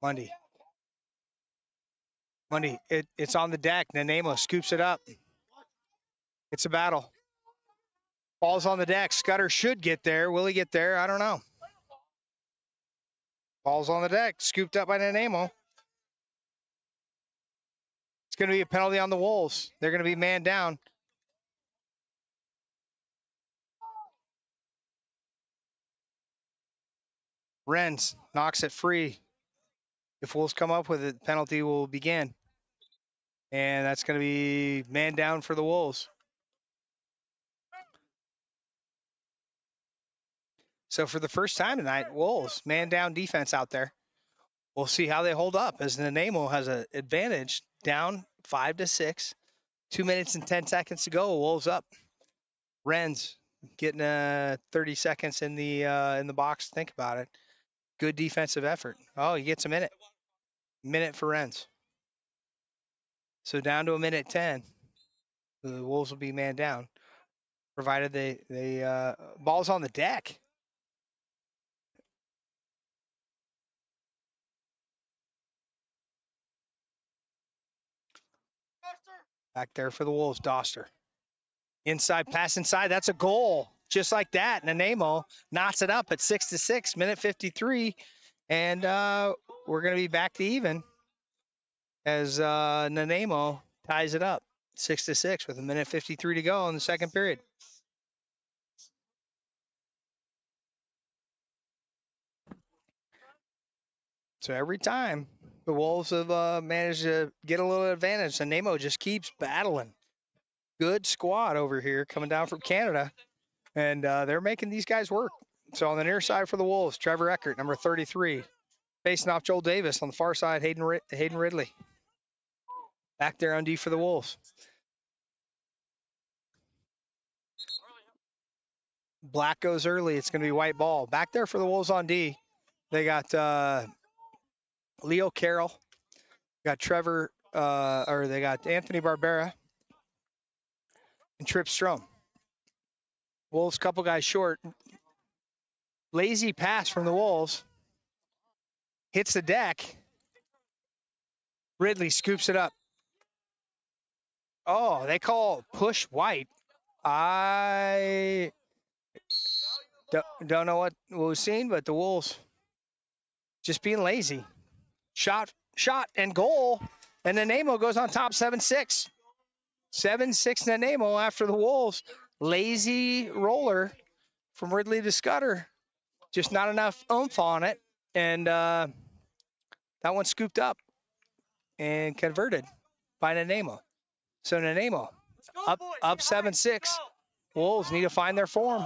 Mundy. Mundy, it's on the deck. Nanaimo scoops it up. It's a battle. Ball's on the deck. Scudder should get there. Will he get there? I don't know. Ball's on the deck. Scooped up by Nanaimo. It's going to be a penalty on the Wolves. They're going to be man down. Renz knocks it free. If Wolves come up with it, the penalty will begin. And that's going to be man down for the Wolves. So for the first time tonight, Wolves, man down defense out there. We'll see how they hold up as Nanaimo has an advantage down 5-6. 2 minutes and 10 seconds to go. Wolves up. Renz getting 30 seconds in the box. Think about it. Good defensive effort. Oh, he gets a minute. Minute for Renz. So down to a minute 10. The Wolves will be man down, provided they ball's on the deck. Back there for the Wolves, Doster. Inside pass inside. That's a goal. Just like that. Nanaimo knots it up at 6-6, minute 53. And we're going to be back to even as Nanaimo ties it up 6-6 with a minute 53 to go in the second period. So every time the Wolves have managed to get a little advantage, Nanaimo just keeps battling. Good squad over here coming down from Canada, and they're making these guys work. So on the near side for the Wolves, Trevor Eckert, number 33, facing off Joel Davis. On the far side, Hayden Ridley. Back there on D for the Wolves. Black goes early. It's going to be white ball. Back there for the Wolves on D, they got Leo Carroll, got Trevor, they got Anthony Barbera and Trip Strom. Wolves, couple guys short. Lazy pass from the Wolves. Hits the deck. Ridley scoops it up. Oh, they call push white. I don't know what we've seen, but the Wolves just being lazy. Shot, and goal. And Nanaimo goes on top 7-6. 7-6 Nanaimo after the Wolves. Lazy roller from Ridley to Scudder. Just not enough oomph on it. And that one scooped up and converted by Nanaimo. So Nanaimo up 7-6. Wolves need to find their form.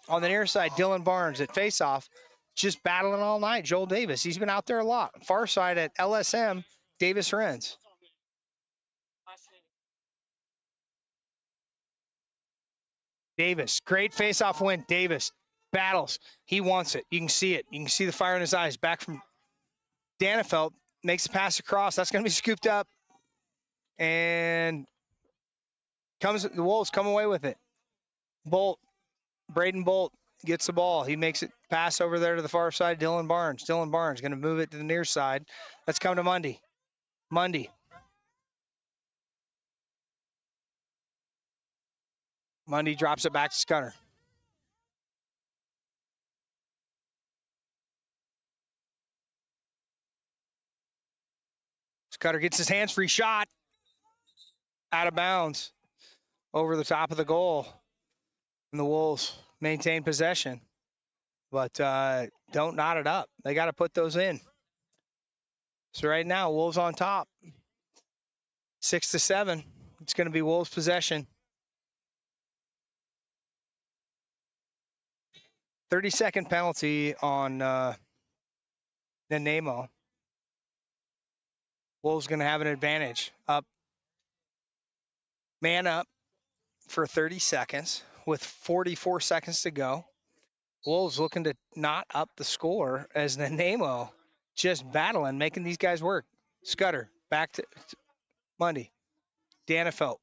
On the near side, Dylan Barnes at Faceoff, just battling all night. Joel Davis, he's been out there a lot. Far side at LSM, Davis Renz. Davis, great face-off win. Davis battles. He wants it. You can see it. You can see the fire in his eyes. Back from Danefeld, makes the pass across. That's going to be scooped up. And the Wolves come away with it. Braden Bolt gets the ball. He makes it pass over there to the far side. Dylan Barnes going to move it to the near side. Let's come to Mundy. Mundy drops it back to Scudder. Scudder gets his hands free shot. Out of bounds. Over the top of the goal. And the Wolves maintain possession. But don't knot it up. They got to put those in. So right now, Wolves on top. 6-7. It's going to be Wolves possession. 30-second penalty on Nanaimo. Wolves going to have an advantage. Man up for 30 seconds with 44 seconds to go. Wolves looking to knot up the score as Nanaimo just battling, making these guys work. Scudder, back to Mundy. Danefeld.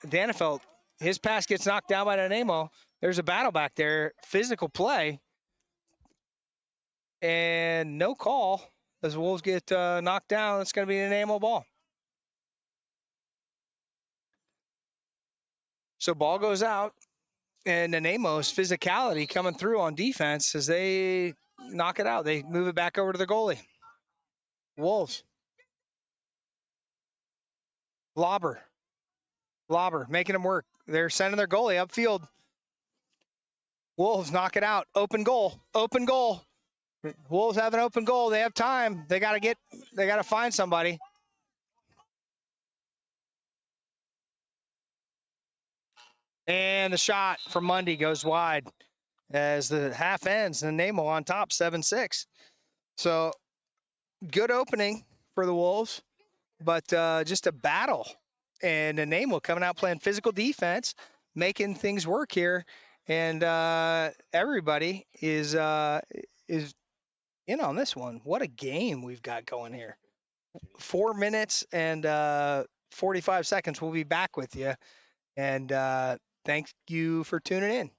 Danefeld, his pass gets knocked down by Nanaimo. There's a battle back there. Physical play. And no call as the Wolves get knocked down. It's going to be an Nanaimo ball. So ball goes out. And Nanaimo's physicality coming through on defense as they knock it out. They move it back over to the goalie. Wolves. Lobber, making them work. They're sending their goalie upfield. Wolves knock it out. Open goal. Wolves have an open goal. They have time. They got to find somebody. And the shot from Mundy goes wide as the half ends. Nanaimo on top, 7-6. So good opening for the Wolves, but just a battle. And Nanaimo coming out playing physical defense, making things work here. And everybody is in on this one. What a game we've got going here. 4 minutes and 45 seconds. We'll be back with you. And thank you for tuning in.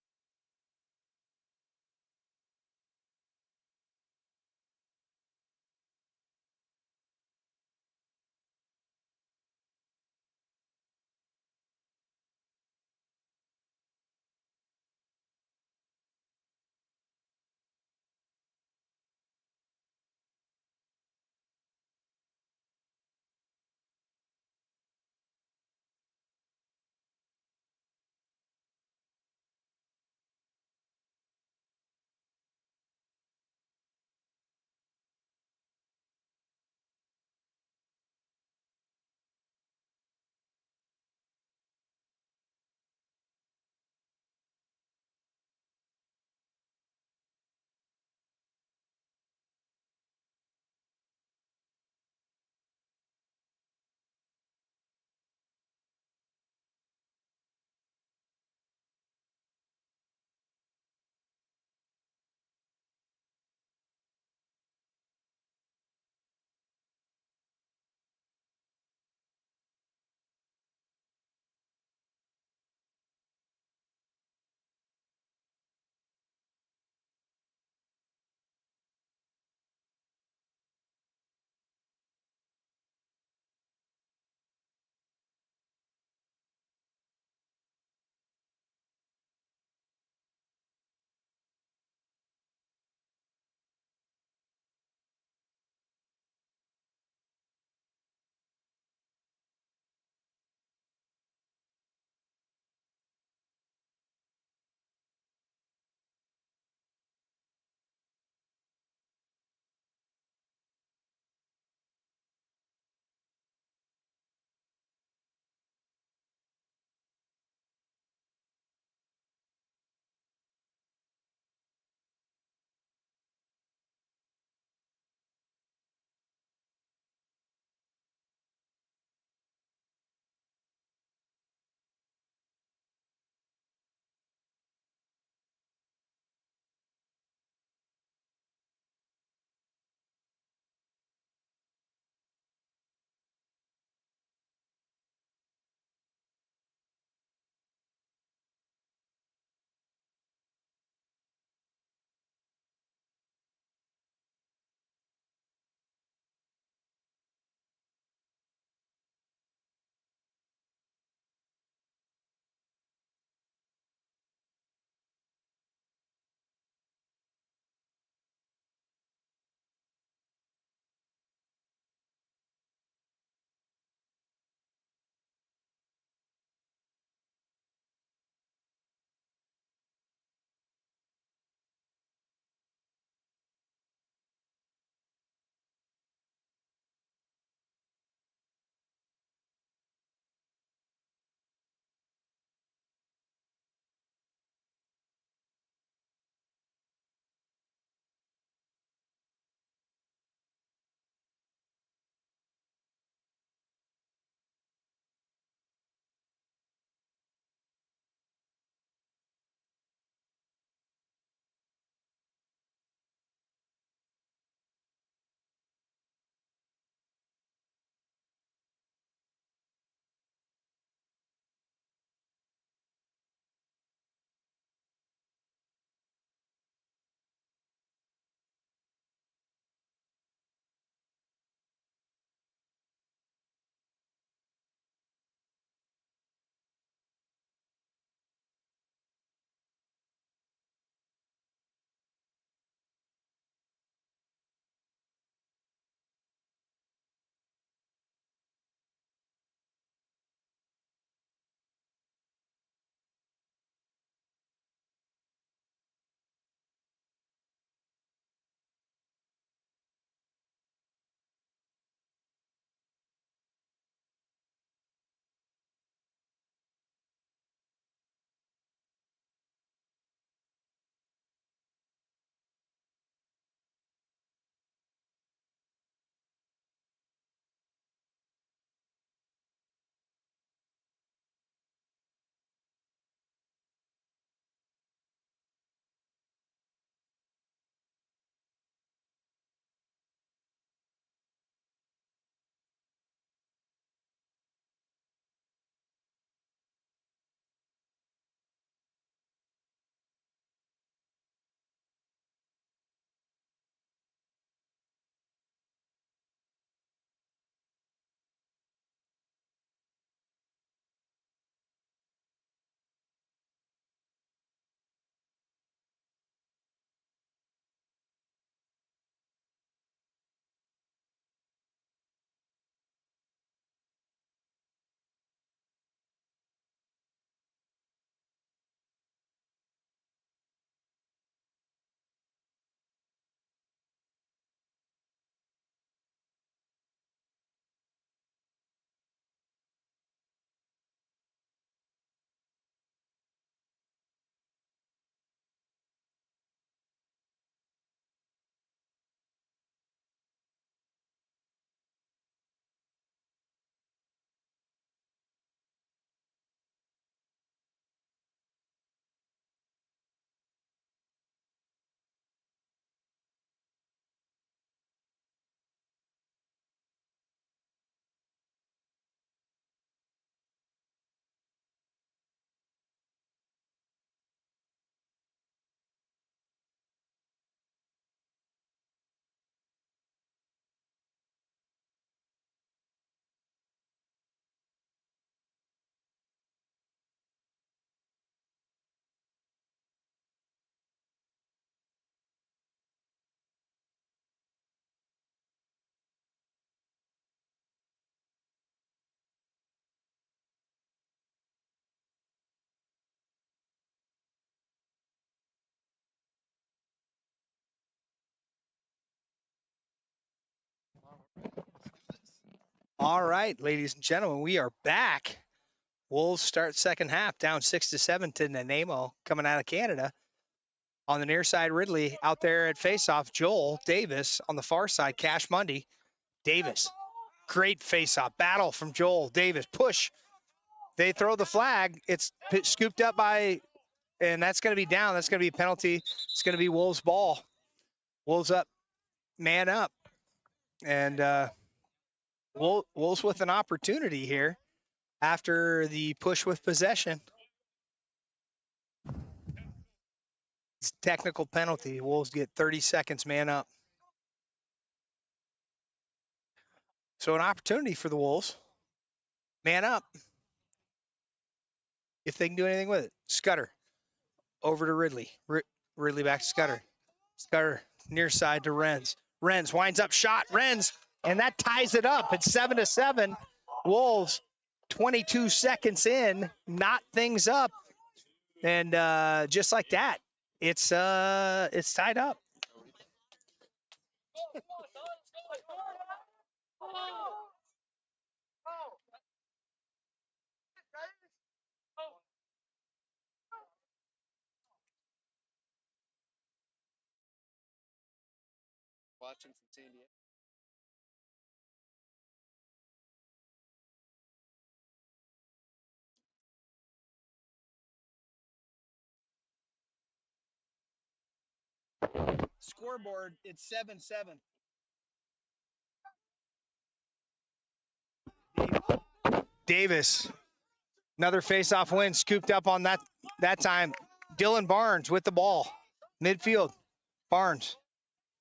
All right, ladies and gentlemen, we are back. Wolves start second half down 6-7 to Nanaimo coming out of Canada. On the near side, Ridley out there at faceoff. Joel Davis on the far side, Cash Mundy. Davis, great faceoff battle from Joel Davis. Push. They throw the flag. It's scooped up by, and that's going to be down. That's going to be a penalty. It's going to be Wolves ball. Wolves up, man up, and Wolves with an opportunity here after the push with possession. It's technical penalty. Wolves get 30 seconds, man up. So an opportunity for the Wolves. Man up. If they can do anything with it. Scudder over to Ridley. Ridley back to Scudder. Scudder near side to Renz. Renz winds up shot. Renz, and that ties it up. It's 7-7. Wolves 22 seconds in, knot things up, and just like that, it's tied up.
Watching from San Diego.
Scoreboard, it's 7-7. Davis, another face-off win, scooped up on that time. Dylan Barnes with the ball, midfield. Barnes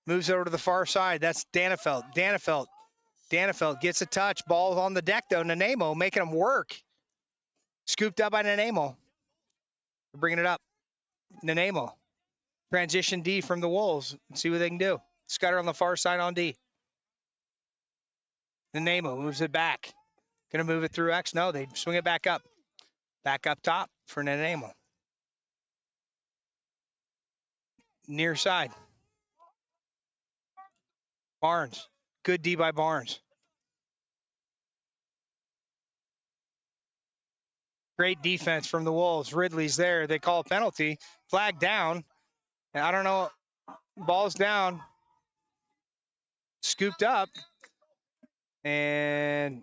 moves over to the far side. That's Danefeld. Danefeld gets a touch. Ball on the deck though. Nanaimo making them work. Scooped up by Nanaimo. They're bringing it up. Nanaimo. Transition D from the Wolves. See what they can do. Scudder on the far side on D. Nanaimo moves it back. Gonna move it through X. No, they swing it back up. Back up top for Nanaimo. Near side. Barnes. Good D by Barnes. Great defense from the Wolves. Ridley's there. They call a penalty. Flag down. And I don't know. Ball's down. Scooped up. And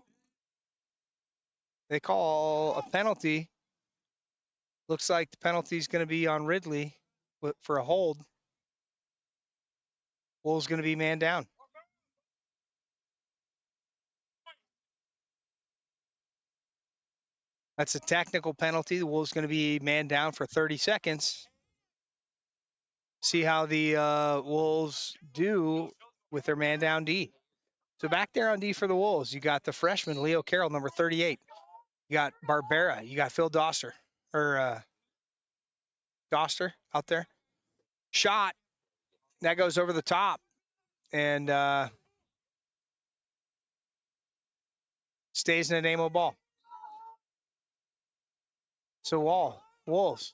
they call a penalty. Looks like the penalty is going to be on Ridley for a hold. Wolves going to be man down. That's a technical penalty. The Wolves going to be man down for 30 seconds. See how the Wolves do with their man down D. So back there on D for the Wolves, you got the freshman, Leo Carroll, number 38. You got Barbera. You got Phil Doster out there. Shot. That goes over the top. And stays in the Nanaimo ball. So Wolves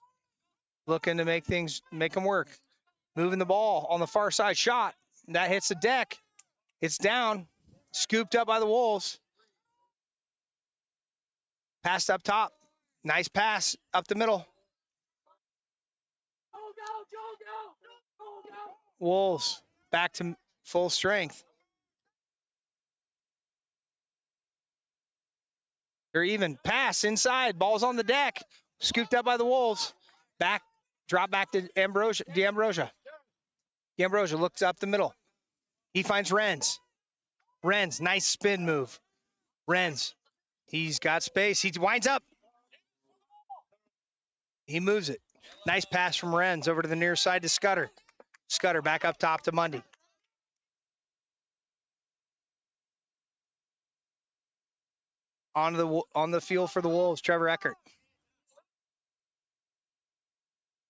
looking to make them work. Moving the ball on the far side. Shot. That hits the deck. It's down. Scooped up by the Wolves. Passed up top. Nice pass up the middle. Wolves back to full strength. They're even. Pass inside. Ball's on the deck. Scooped up by the Wolves. Back. Drop back to D'Ambrosia. D'Ambrosia looks up the middle. He finds Renz. Renz, nice spin move. Renz, he's got space. He winds up. He moves it. Nice pass from Renz over to the near side to Scudder. Scudder back up top to Mundy. On the field for the Wolves, Trevor Eckert.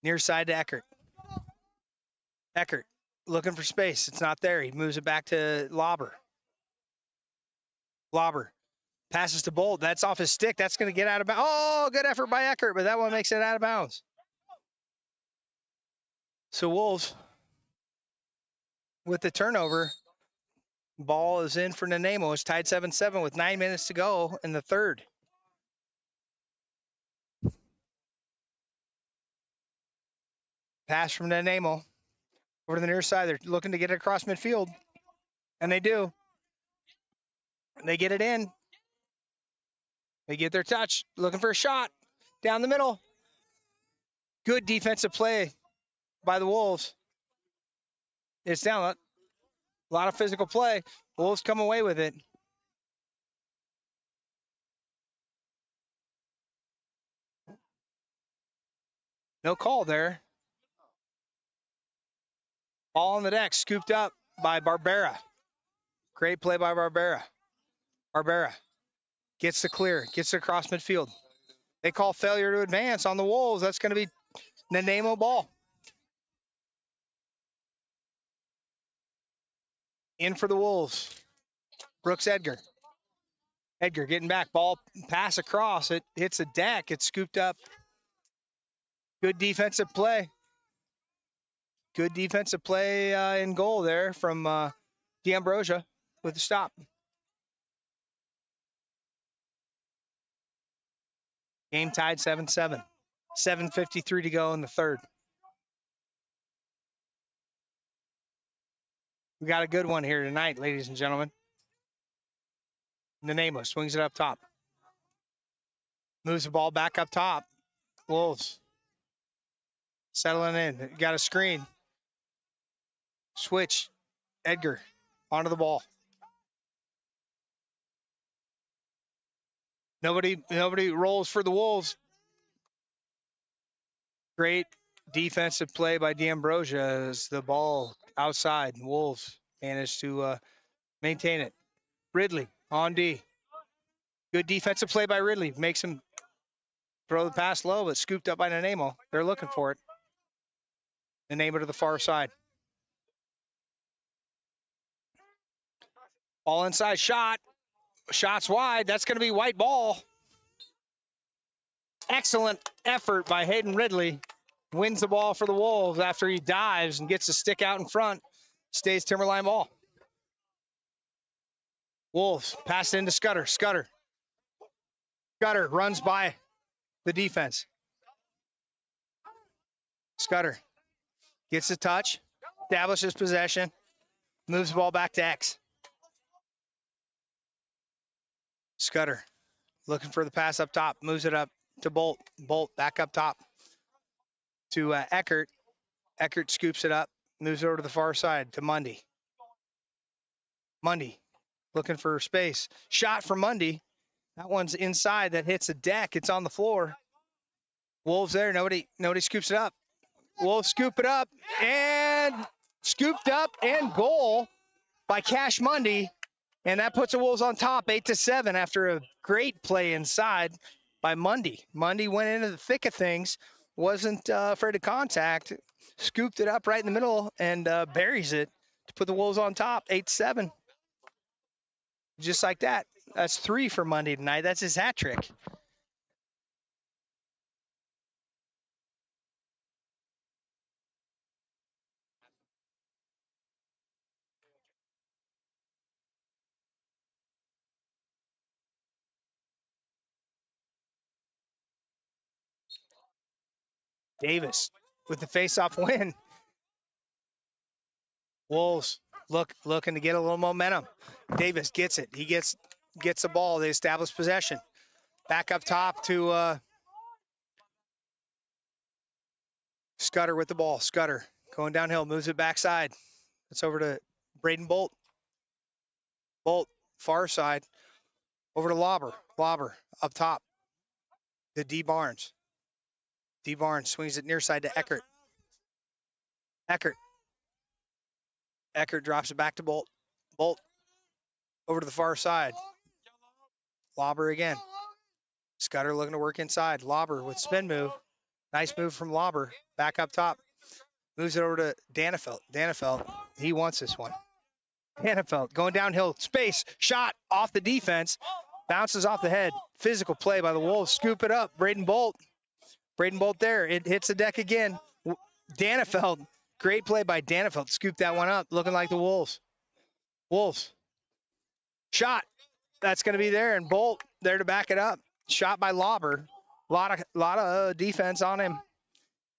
Near side to Eckert. Eckert looking for space. It's not there. He moves it back to Lauber. Lauber passes to Bolt. That's off his stick. That's going to get out of bounds. Oh, good effort by Eckert, but that one makes it out of bounds. So Wolves with the turnover. Ball is in for Nanaimo. It's tied 7-7 with 9 minutes to go in the third. Pass from Nanaimo over to the near side. They're looking to get it across midfield, and they do. They get it in. They get their touch, looking for a shot down the middle. Good defensive play by the Wolves. It's down. A lot of physical play. Wolves come away with it. No call there. All on the deck, scooped up by Barbera. Great play by Barbera. Barbera gets the clear, gets it across midfield. They call failure to advance on the Wolves. That's going to be Nanaimo ball. In for the Wolves. Brooks Edgar. Edgar getting back. Ball pass across. It hits the deck. It's scooped up. Good defensive play. Good defensive play in goal there from D'Ambrosia with the stop. Game tied 7-7. 7:53 to go in the third. We got a good one here tonight, ladies and gentlemen. Nanaimo swings it up top. Moves the ball back up top. Wolves settling in. Got a screen. Switch. Edgar onto the ball. Nobody rolls for the Wolves. Great defensive play by D'Ambrosia as the ball outside. Wolves managed to maintain it. Ridley on D. Good defensive play by Ridley. Makes him throw the pass low, but scooped up by Nanaimo. They're looking for it. Nanaimo to the far side. All inside shot. Shots wide. That's going to be white ball. Excellent effort by Hayden Ridley. Wins the ball for the Wolves after he dives and gets the stick out in front. Stays Timberline ball. Wolves pass it into Scudder. Scudder runs by the defense. Scudder gets a touch, establishes possession, moves the ball back to X. Scudder looking for the pass up top, moves it up to Bolt. Bolt back up top to Eckert. Eckert scoops it up, moves it over to the far side to Mundy. Mundy looking for space. Shot from Mundy. That one's inside. That hits the deck. It's on the floor. Wolves there. Nobody scoops it up. Wolves scoop it up and scooped up and goal by Cash Mundy. And that puts the Wolves on top 8-7 after a great play inside by Mundy. Mundy went into the thick of things, wasn't afraid of contact, scooped it up right in the middle and buries it to put the Wolves on top 8-7. Just like that. That's 3 for Mundy tonight. That's his hat trick. Davis with the face-off win. Wolves looking to get a little momentum. Davis gets it. He gets the ball. They establish possession. Back up top to Scudder with the ball. Scudder going downhill, moves it backside. It's over to Braden Bolt. Bolt, far side. Over to Lauber. Lauber up top to D. Barnes. D. Barnes swings it near side to Eckert. Eckert drops it back to Bolt. Bolt over to the far side. Lauber again. Scudder looking to work inside. Lauber with spin move. Nice move from Lauber. Back up top. Moves it over to Danefeld. Danefeld, he wants this one. Danefeld going downhill. Space. Shot off the defense. Bounces off the head. Physical play by the Wolves. Scoop it up. Braden Bolt. Braden Bolt there. It hits the deck again. Danefeld. Great play by Danefeld. Scoop that one up. Looking like the Wolves. Wolves Shot. That's going to be there, and Bolt there to back it up. Shot by Lauber. Lot of defense on him.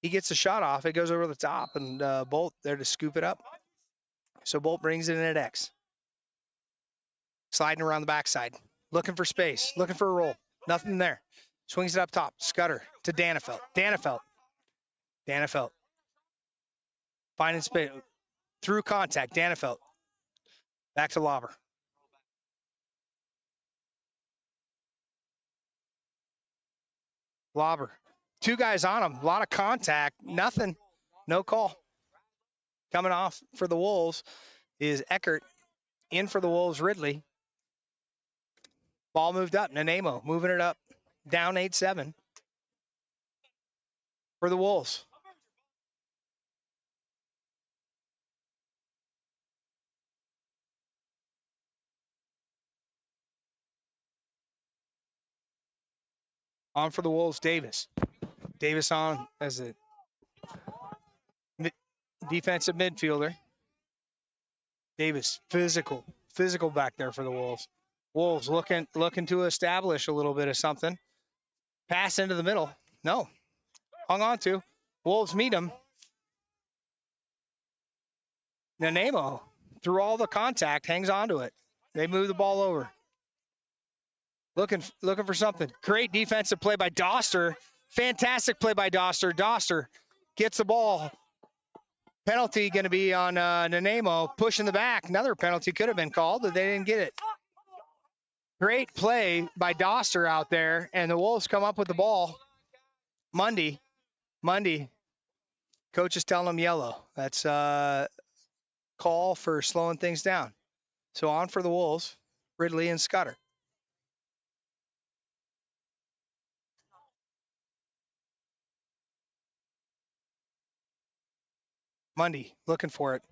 He gets the shot off. It goes over the top, and Bolt there to scoop it up. So Bolt brings it in at X. Sliding around the backside. Looking for space. Looking for a roll. Nothing there. Swings it up top. Scudder to Danefelt. Danefelt. Finding space. Through contact. Danefelt. Back to Lauber. Lauber. Two guys on him. A lot of contact. Nothing. No call. Coming off for the Wolves is Eckert. In for the Wolves, Ridley. Ball moved up. Nanaimo moving it up. Down 8-7 for the Wolves. On for the Wolves, Davis. Davis on as a defensive midfielder. Davis, physical back there for the Wolves. Wolves looking to establish a little bit of something. Pass into the middle. No. Hung on to. Wolves meet him. Nanaimo, through all the contact, hangs on to it. They move the ball over. Looking for something. Great defensive play by Doster. Fantastic play by Doster. Doster gets the ball. Penalty going to be on Nanaimo, pushing the back. Another penalty could have been called, but they didn't get it. Great play by Doster out there, and the Wolves come up with the ball. Monday, coach is telling them yellow. That's call for slowing things down. So on for the Wolves, Ridley and Scudder. Monday looking for it.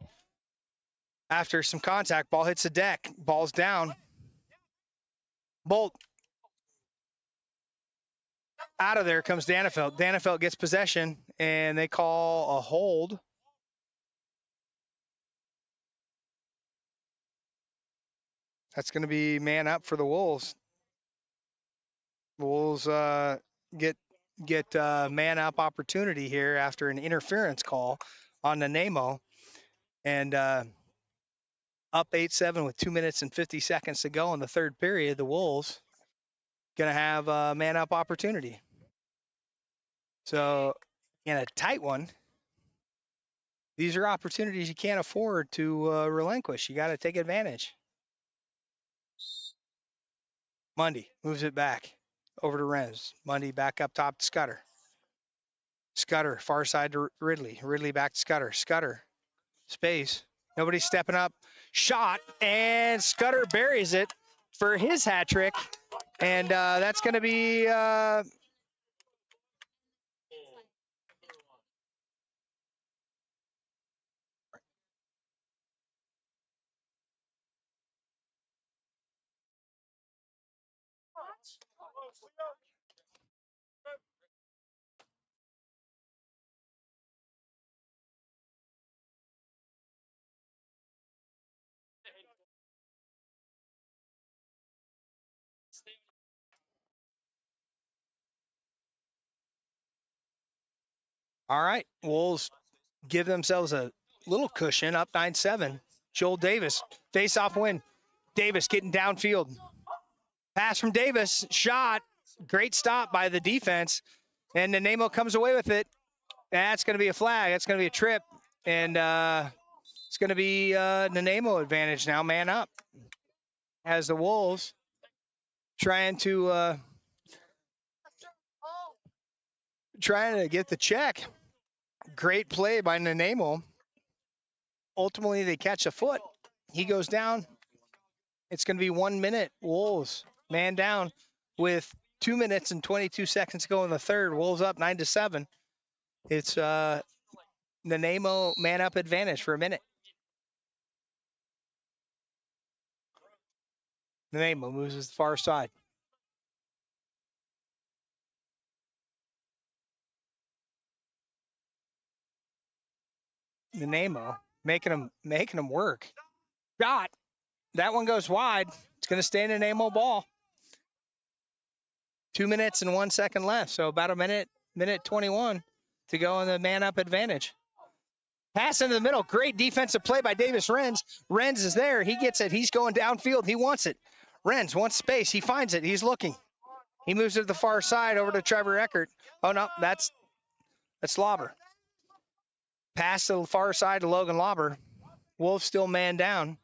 After some contact, ball hits the deck. Ball's down. Bolt. Out of there comes Danefelt. Danefelt gets possession, and they call a hold. That's going to be man up for the Wolves. Wolves get man up opportunity here after an interference call on Nanaimo, and up 8-7 with 2 minutes and 50 seconds to go in the third period. The Wolves going to have a man up opportunity. So in a tight one, these are opportunities you can't afford to relinquish. You got to take advantage. Mundy moves it back over to Renz. Mundy back up top to Scudder. Scudder, far side to Ridley. Ridley back to Scudder. Scudder, space. Nobody's stepping up. Shot, and Scudder buries it for his hat trick. And that's going to be all right. Wolves give themselves a little cushion, up 9-7. Joel Davis, face-off win. Davis getting downfield. Pass from Davis, shot. Great stop by the defense. And Nanaimo comes away with it. That's going to be a flag. That's going to be a trip. And it's going to be Nanaimo advantage now, man up. As the Wolves trying to get the check. Great play by Nanaimo. Ultimately, they catch a foot. He goes down. It's going to be 1 minute. Wolves man down with 2 minutes and 22 seconds to go in the third. Wolves up 9-7. It's Nanaimo man up advantage for a minute. Nanaimo moves to the far side. Nanaimo making them work. Shot. That one goes wide. It's going to stay in an Nanaimo ball. 2 minutes and 1 second left. So about a minute 21 to go on the man-up advantage. Pass into the middle. Great defensive play by Davis Renz. Renz is there. He gets it. He's going downfield. He wants it. Renz wants space. He finds it. He's looking. He moves it to the far side over to Trevor Eckert. Oh, no, that's Lauber. Pass to the far side to Logan Lauber. Wolves still man down.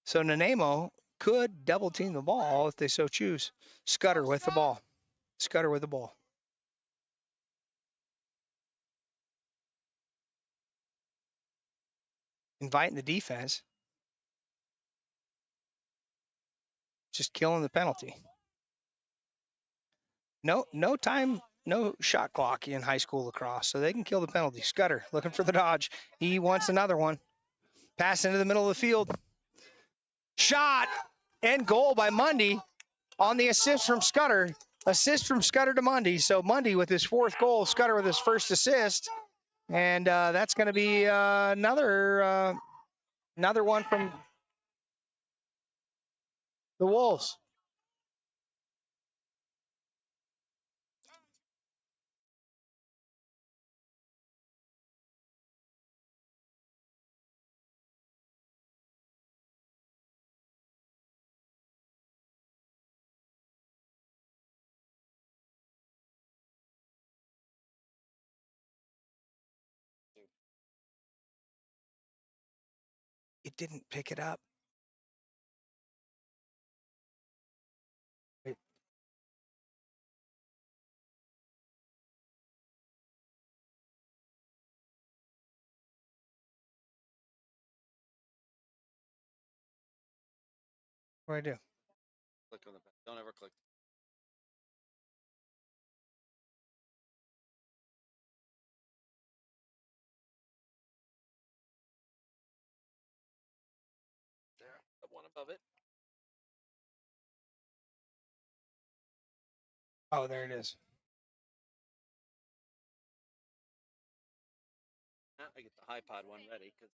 So Nanaimo could double team the ball if they so choose. Scudder with the ball. Scudder with the ball. Inviting the defense. Just killing the penalty. No time, no shot clock in high school lacrosse, so they can kill the penalty. Scudder looking for the dodge. He wants another one. Pass into the middle of the field. Shot and goal by Mundy on the assist from Scudder. Assist from Scudder to Mundy. So Mundy with his fourth goal, Scudder with his first assist. And that's going to be another one from the Wolves. It didn't pick it up. What do I do?
Click on the back. Don't ever click. There, the one above it.
Oh, there it is.
I get the iPod one ready because.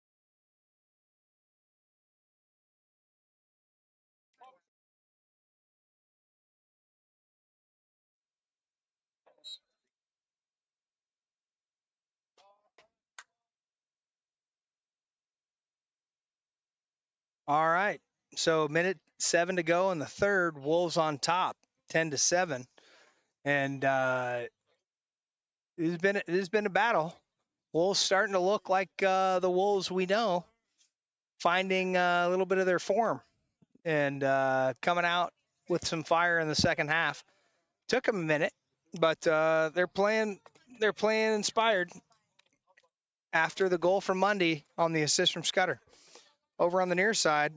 All right. So minute 7 to go in the third. Wolves on top, 10-7, and it has been a battle. Wolves starting to look like the Wolves we know, finding a little bit of their form and coming out with some fire in the second half. Took them a minute, but they're playing inspired after the goal from Mundy on the assist from Scudder. Over on the near side,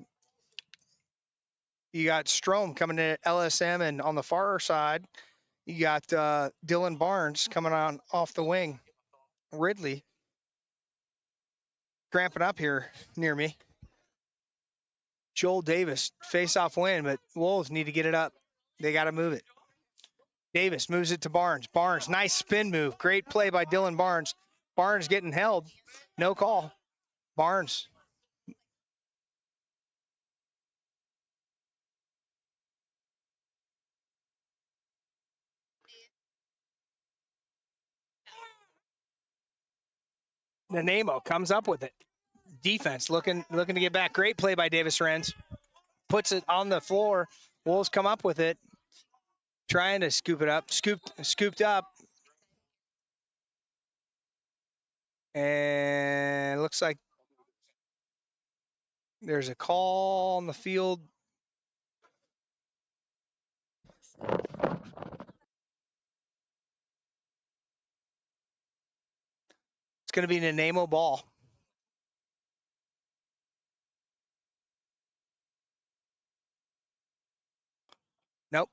you got Strom coming in at LSM, and on the far side, you got Dylan Barnes coming on off the wing. Ridley cramping up here near me. Joel Davis, face-off win, but Wolves need to get it up. They got to move it. Davis moves it to Barnes. Barnes, nice spin move. Great play by Dylan Barnes. Barnes getting held. No call. Barnes. Nanaimo comes up with it. Defense looking to get back. Great play by Davis Renz. Puts it on the floor. Wolves come up with it. Trying to scoop it up. Scooped up. And it looks like there's a call on the field. It's going to be Nanaimo ball. Nope.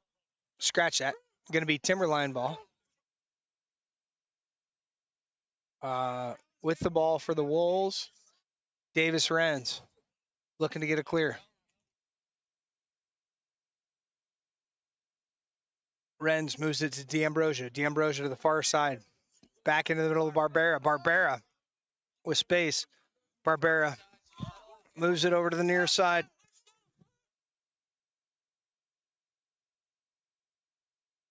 Scratch that. Going to be Timberline ball. With the ball for the Wolves, Davis Renz looking to get a clear. Renz moves it to D'Ambrosio. D'Ambrosio to the far side. Back into the middle of Barbera. Barbera with space. Barbera moves it over to the near side.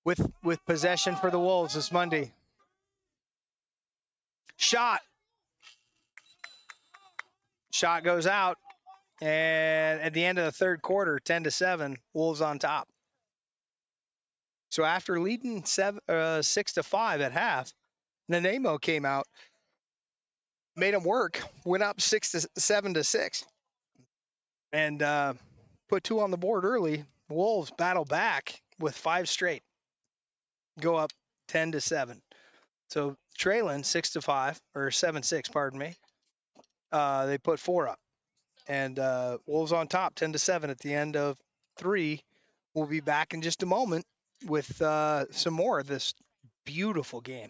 with possession for the Wolves this Monday. Shot goes out, and at the end of the third quarter, 10-7, Wolves on top. So after leading 6-5 at half, Nanaimo came out, made them work, went up 7-6, and put 2 on the board early. Wolves battle back with 5 straight, go up 10-7. So trailing 6-5 or 7-6, pardon me. They put 4 up, and Wolves on top 10-7 at the end of 3. We'll be back in just a moment with some more of this beautiful game.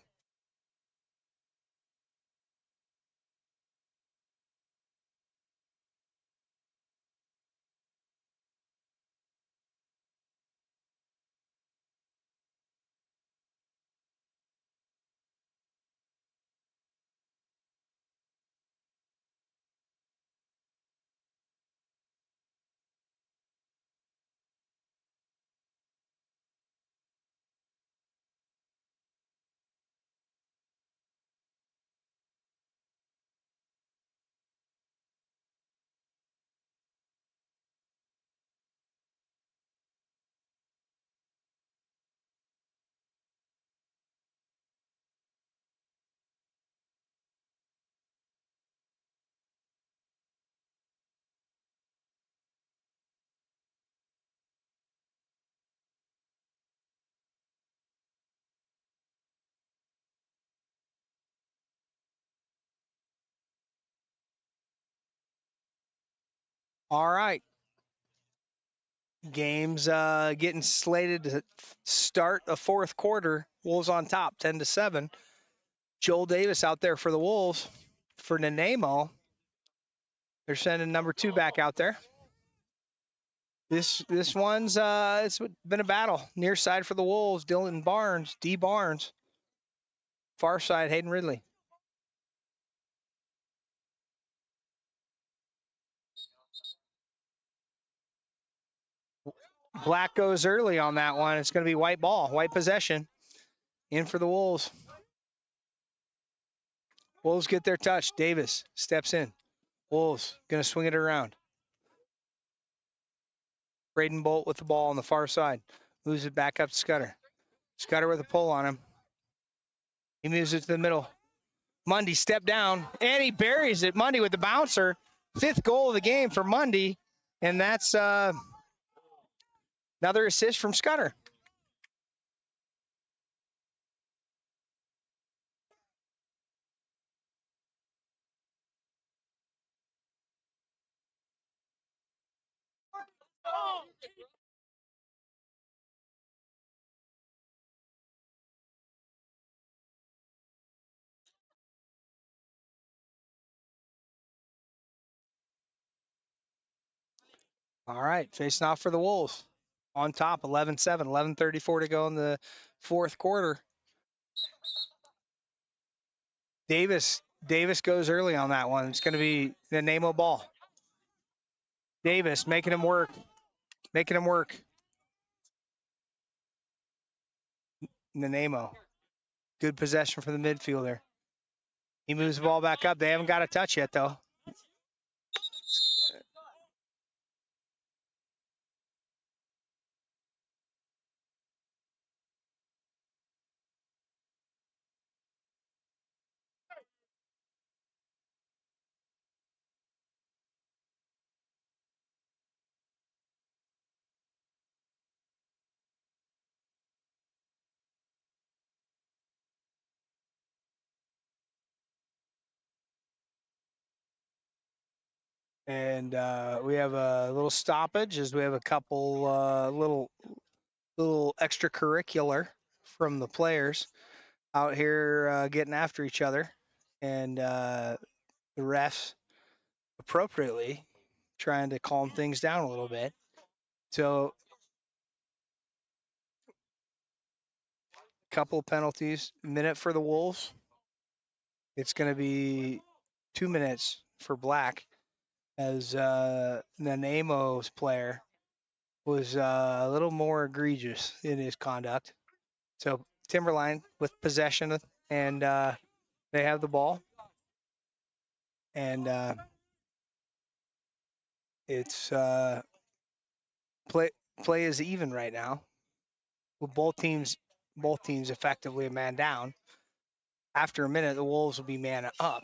All right. Game's getting slated to start the fourth quarter. Wolves on top, 10-7. Joel Davis out there for the Wolves. For Nanaimo, they're sending number 2 back out there. This one's it's been a battle. Near side for the Wolves, Dylan Barnes, D. Barnes. Far side, Hayden Ridley. Black goes early on that one. It's going to be white ball, white possession. In for the Wolves. Wolves get their touch. Davis steps in. Wolves going to swing it around. Braden Bolt with the ball on the far side. Moves it back up to Scudder. Scudder with a pull on him. He moves it to the middle. Mundy step down, and he buries it. Mundy with the bouncer. 5th goal of the game for Mundy, and that's another assist from Scudder. All right, facing off for the Wolves. On top, 11-7, 11:34 to go in the fourth quarter. Davis goes early on that one. It's going to be the Nanaimo ball. Davis making him work. Nanaimo. Good possession for the midfielder. He moves the ball back up. They haven't got a touch yet, though. And we have a little stoppage as we have a couple little extracurricular from the players out here getting after each other, and the refs appropriately trying to calm things down a little bit. So, couple penalties. Minute for the Wolves. It's going to be 2 minutes for Black, as Nanaimo's player was a little more egregious in his conduct. So Timberline with possession, and they have the ball, and it's play play is even right now. With both teams effectively a man down. After a minute, the Wolves will be man up.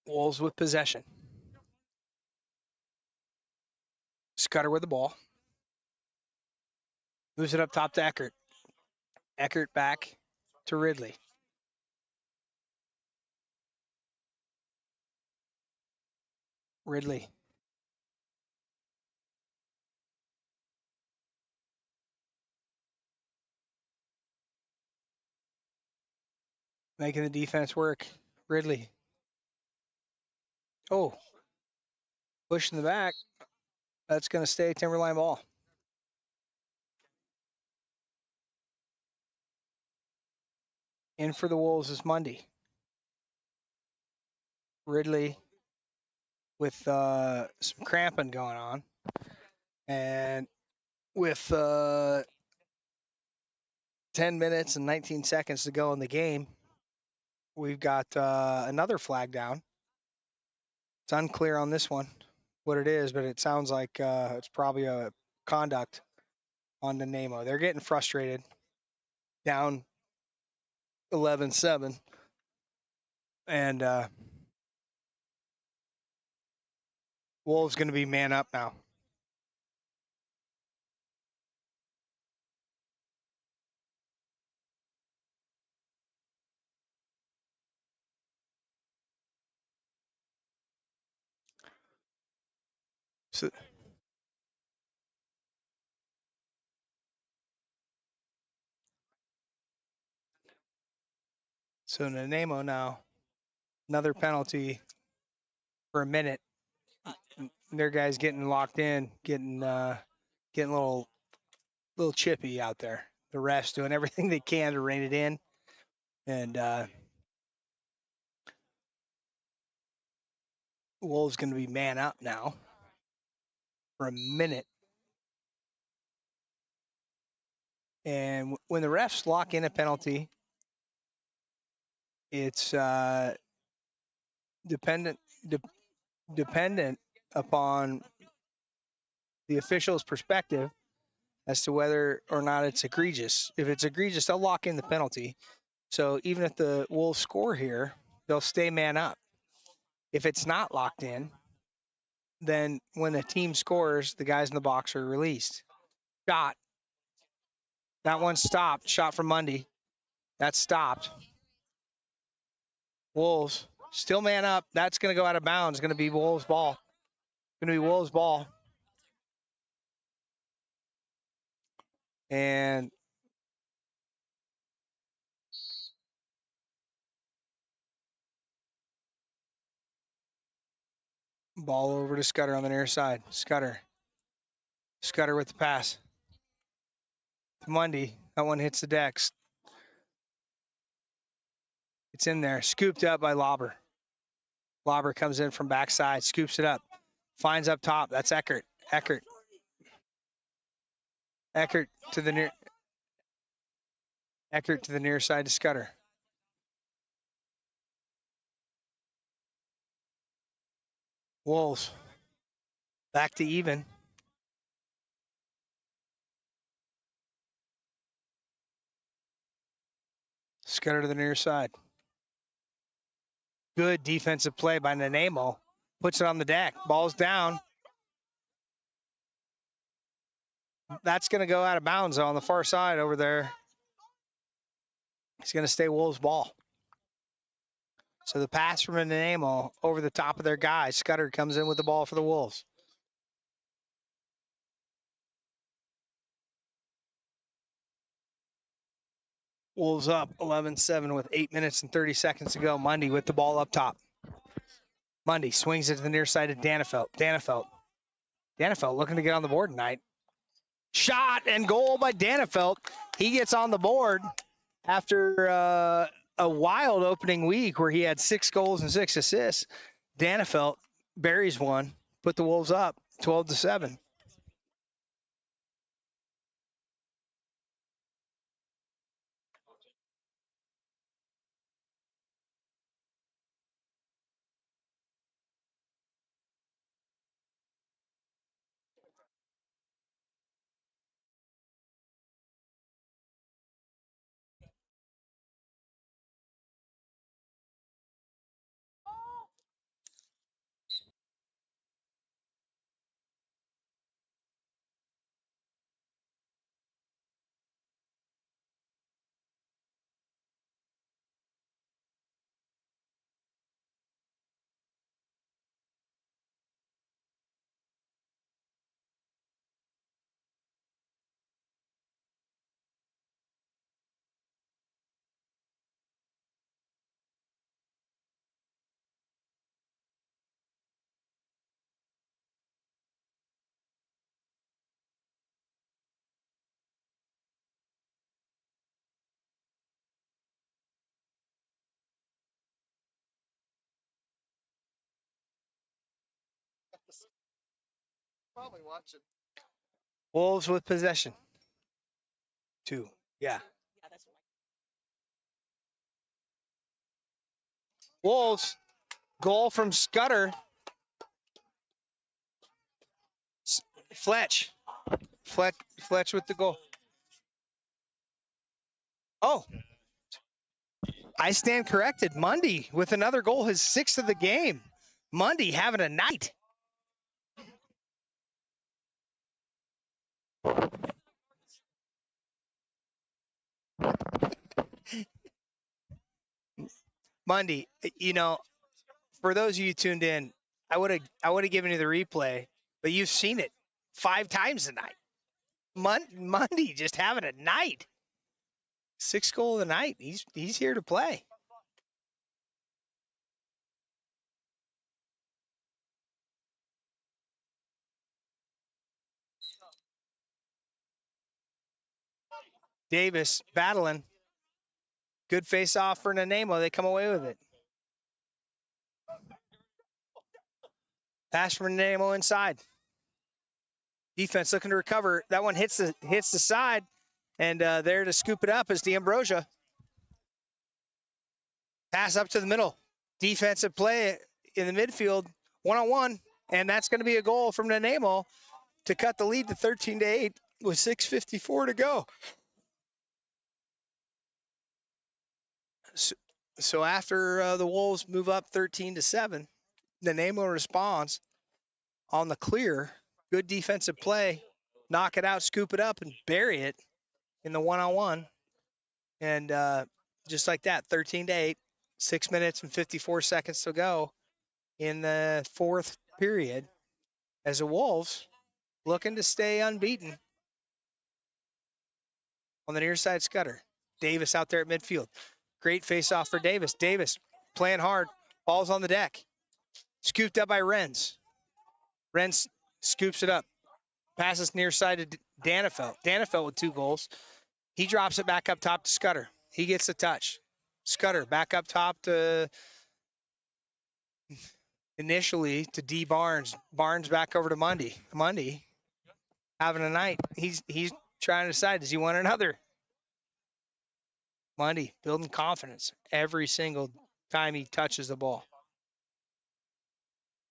Wolves with possession. Scudder with the ball. Moves it up top to Eckert. Eckert back to Ridley. Ridley. Making the defense work. Ridley. Oh, push in the back. That's going to stay Timberline ball. In for the Wolves is Mundy. Ridley with some cramping going on. And with 10 minutes and 19 seconds to go in the game, we've got another flag down. It's unclear on this one what it is, but it sounds like it's probably a conduct on Nanaimo. They're getting frustrated. Down 11-7. And Wolves going to be man up now. So Nanaimo now, another penalty for a minute. Their guys getting locked in, getting a little chippy out there. The refs doing everything they can to rein it in, and Wolves going to be man up now for a minute. And when the refs lock in a penalty, it's dependent upon the official's perspective as to whether or not it's egregious. If it's egregious, they'll lock in the penalty. So even if the Wolves score here, they'll stay man up. If it's not locked in, then when the team scores, the guys in the box are released. Shot. That one stopped. Shot from Mundy. That stopped. Wolves still man up. That's going to go out of bounds. It's going to be Wolves ball. Going to be Wolves ball. And ball over to Scudder on the near side. Scudder with the pass. Mundy. That one hits the decks. It's in there. Scooped up by Lauber. Lauber comes in from backside, scoops it up. Finds up top. That's Eckert. Eckert to the near side to Scudder. Wolves back to even. Scudder to the near side. Good defensive play by Nanaimo. Puts it on the deck. Ball's down. That's going to go out of bounds on the far side over there. It's going to stay Wolves ball. So the pass from Nanaimo over the top of their guy. Scudder comes in with the ball for the Wolves. Wolves up 11-7 with 8 minutes and 30 seconds to go. Mundy with the ball up top. Mundy swings it to the near side of Danefelt. Danefeld looking to get on the board tonight. Shot and goal by Danefeld. He gets on the board after a wild opening week where he had 6 goals and 6 assists. Danefeld buries one, put the Wolves up 12-7. Probably watching. Wolves with possession. 2. Yeah. Wolves, goal from Scudder. Fletch. Fletch with the goal. Oh, I stand corrected. Mundy with another goal, his 6th of the game. Mundy having a night. Mundy, you know, for those of you tuned in, I would have given you the replay, but you've seen it 5 times tonight. Mundy just having a night. 6th goal of the night. He's here to play. Davis battling. Good face off for Nanaimo. They come away with it. Pass from Nanaimo inside. Defense looking to recover. That one hits the side, and there to scoop it up is D'Ambrosia. Pass up to the middle. Defensive play in the midfield, 1-on-1, and that's going to be a goal from Nanaimo to cut the lead to 13-8 with 6:54 to go. So after the Wolves move up 13-7, Nanaimo responds on the clear. Good defensive play. Knock it out, scoop it up, and bury it in the 1-on-1. And just like that, 13-8, 6 minutes and 54 seconds to go in the 4th period as the Wolves looking to stay unbeaten on the near side. Scudder. Davis out there at midfield. Great face-off for Davis. Davis playing hard. Ball's on the deck. Scooped up by Renz. Renz scoops it up. Passes near side to Danefeld. Danefeld with 2 goals. He drops it back up top to Scudder. He gets the touch. Scudder back up top to initially to D Barnes. Barnes back over to Mundy. Mundy having a night. He's trying to decide, does he want another? Mundy building confidence every single time he touches the ball.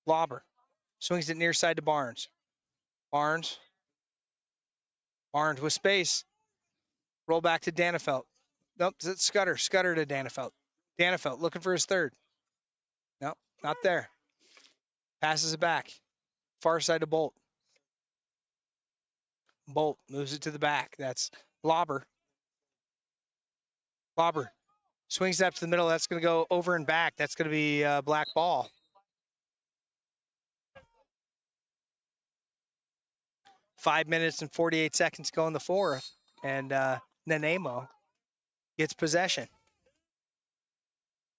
Lauber swings it near side to Barnes. Barnes with space. Roll back to Danefeld. Nope, it's Scudder. Scudder to Danefeld. Danefeld looking for his 3rd. Nope, not there. Passes it back. Far side to Bolt. Bolt moves it to the back. That's Lauber. Lauber swings it up to the middle. That's going to go over and back. That's going to be a black ball. 5 minutes and 48 seconds go in the 4th. And Nanaimo gets possession.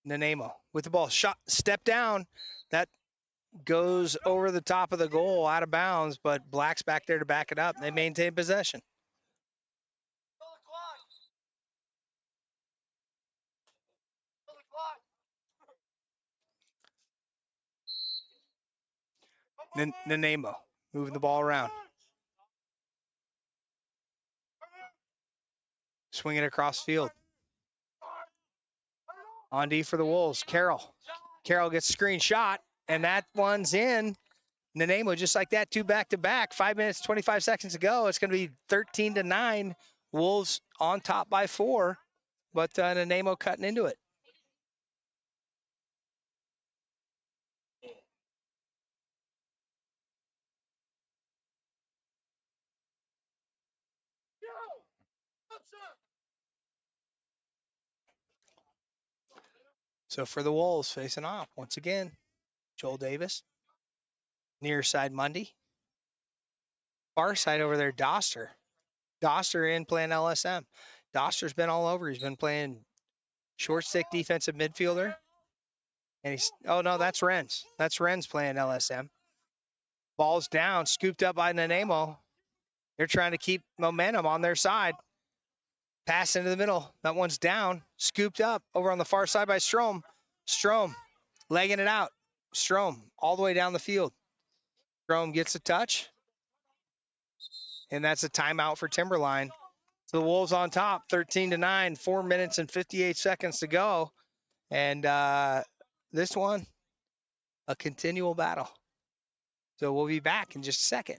Nanaimo with the ball. Shot, step down. That goes over the top of the goal out of bounds, but Black's back there to back it up. They maintain possession. Nanaimo moving the ball around. Swing it across field. On D for the Wolves. Carroll. Carroll gets screen shot, and that one's in. Nanaimo, just like that, 2 back-to-back. 5 minutes, 25 seconds to go. It's going to be 13-9. Wolves on top by 4, but Nanaimo cutting into it. So for the Wolves, facing off once again, Joel Davis. Near side, Mundy. Far side over there, Doster. Doster in playing LSM. Doster's been all over. He's been playing short stick defensive midfielder. And oh no, that's Renz. That's Renz playing LSM. Ball's down, scooped up by Nanaimo. They're trying to keep momentum on their side. Pass into the middle. That one's down, scooped up over on the far side by Strom. Strom legging it out. Strom all the way down the field. Strom gets a touch. And that's a timeout for Timberline. So the Wolves on top, 13-9, 4 minutes and 58 seconds to go. And this one, a continual battle. So we'll be back in just a second.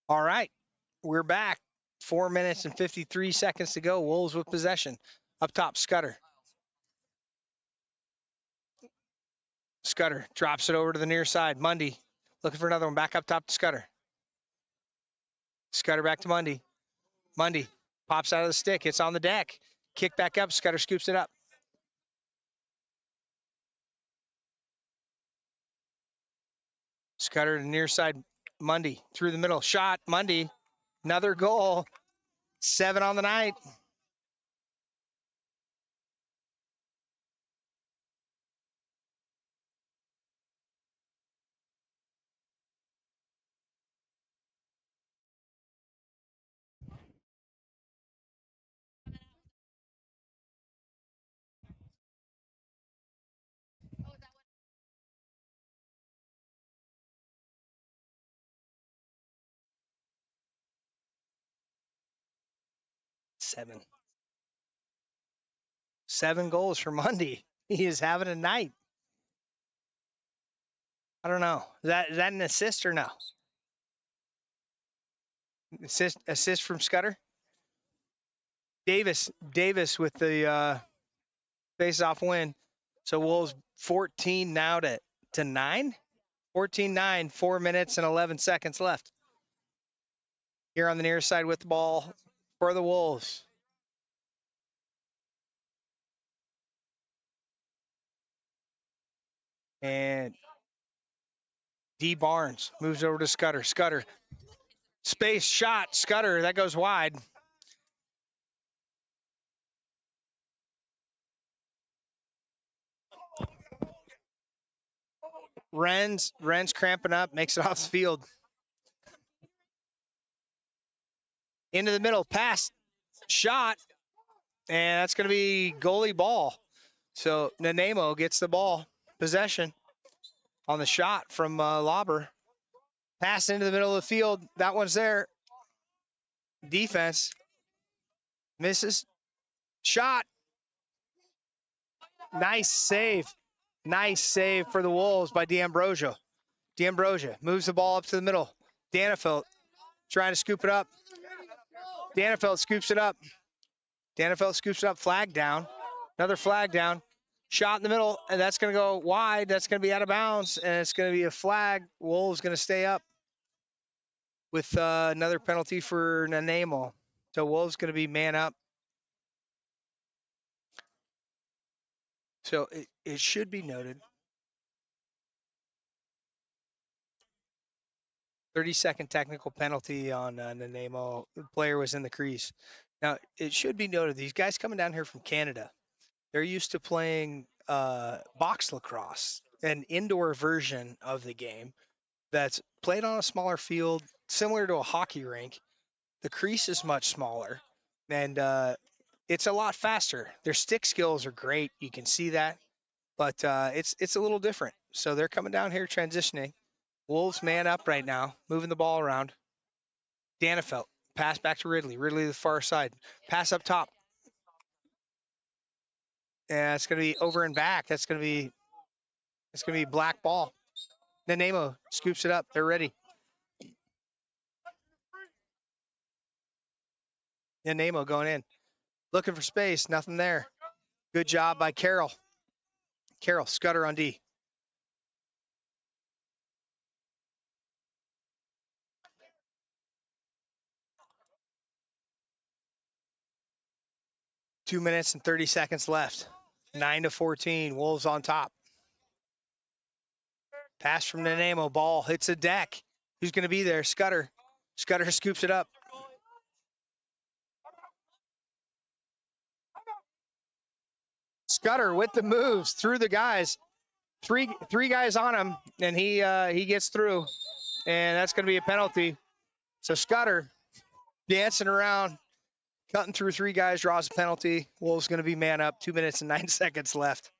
All right, we're back. 4 minutes and 53 seconds to go. Wolves with possession. Up top, Scudder. Scudder drops it over to the near side. Mundy looking for another one. Back up top to Scudder. Scudder back to Mundy. Mundy pops out of the stick. It's on the deck. Kick back up. Scudder scoops it up. Scudder to the near side. Mundy through the middle. Shot. Mundy. Another goal. 7 on the night. Seven goals for Mundy. He is having a night. I don't know. Is that an assist or no? Assist from Scudder. Davis with the Faceoff win. So Wolves 14 now to 9. 14-9, 4 minutes and 11 seconds left. Here on the near side with the ball for the Wolves. And D. Barnes moves over to Scudder. Scudder, space shot. Scudder, that goes wide. Ren's cramping up, makes it off the field. Into the middle, pass, shot, and that's going to be goalie ball. So Nanaimo gets the ball, possession on the shot from Lauber. Pass into the middle of the field. That one's there. Defense misses. Shot. Nice save. Nice save for the Wolves by D'Ambrosio. D'Ambrosio moves the ball up to the middle. Danefeld trying to scoop it up. Danefeld scoops it up. Danefeld scoops it up. Flag down. Another flag down. Shot in the middle, and that's going to go wide. That's going to be out of bounds, and it's going to be a flag. Wolves going to stay up with another penalty for Nanaimo. So Wolves going to be man up. So it should be noted. 30-second technical penalty on Nanaimo. The player was in the crease. Now, it should be noted, these guys coming down here from Canada, they're used to playing box lacrosse, an indoor version of the game that's played on a smaller field, similar to a hockey rink. The crease is much smaller, and it's a lot faster. Their stick skills are great. You can see that, but it's a little different. So they're coming down here transitioning. Wolves man up right now, moving the ball around. Danefeld, pass back to Ridley. Ridley to the far side. Pass up top. And it's going to be over and back. It's going to be black ball. Nanaimo scoops it up. They're ready. Nanaimo going in. Looking for space. Nothing there. Good job by Carroll. Carroll, Scudder on D. Two minutes and 30 seconds left. 9-14. Wolves on top. Pass from Nanaimo. Ball hits a deck. Who's going to be there? Scudder. Scudder scoops it up. Scudder with the moves through the guys. Three guys on him, and he gets through, and that's going to be a penalty. So Scudder dancing around, cutting through three guys, draws a penalty. Wolves going to be man up. 2 minutes and 9 seconds left.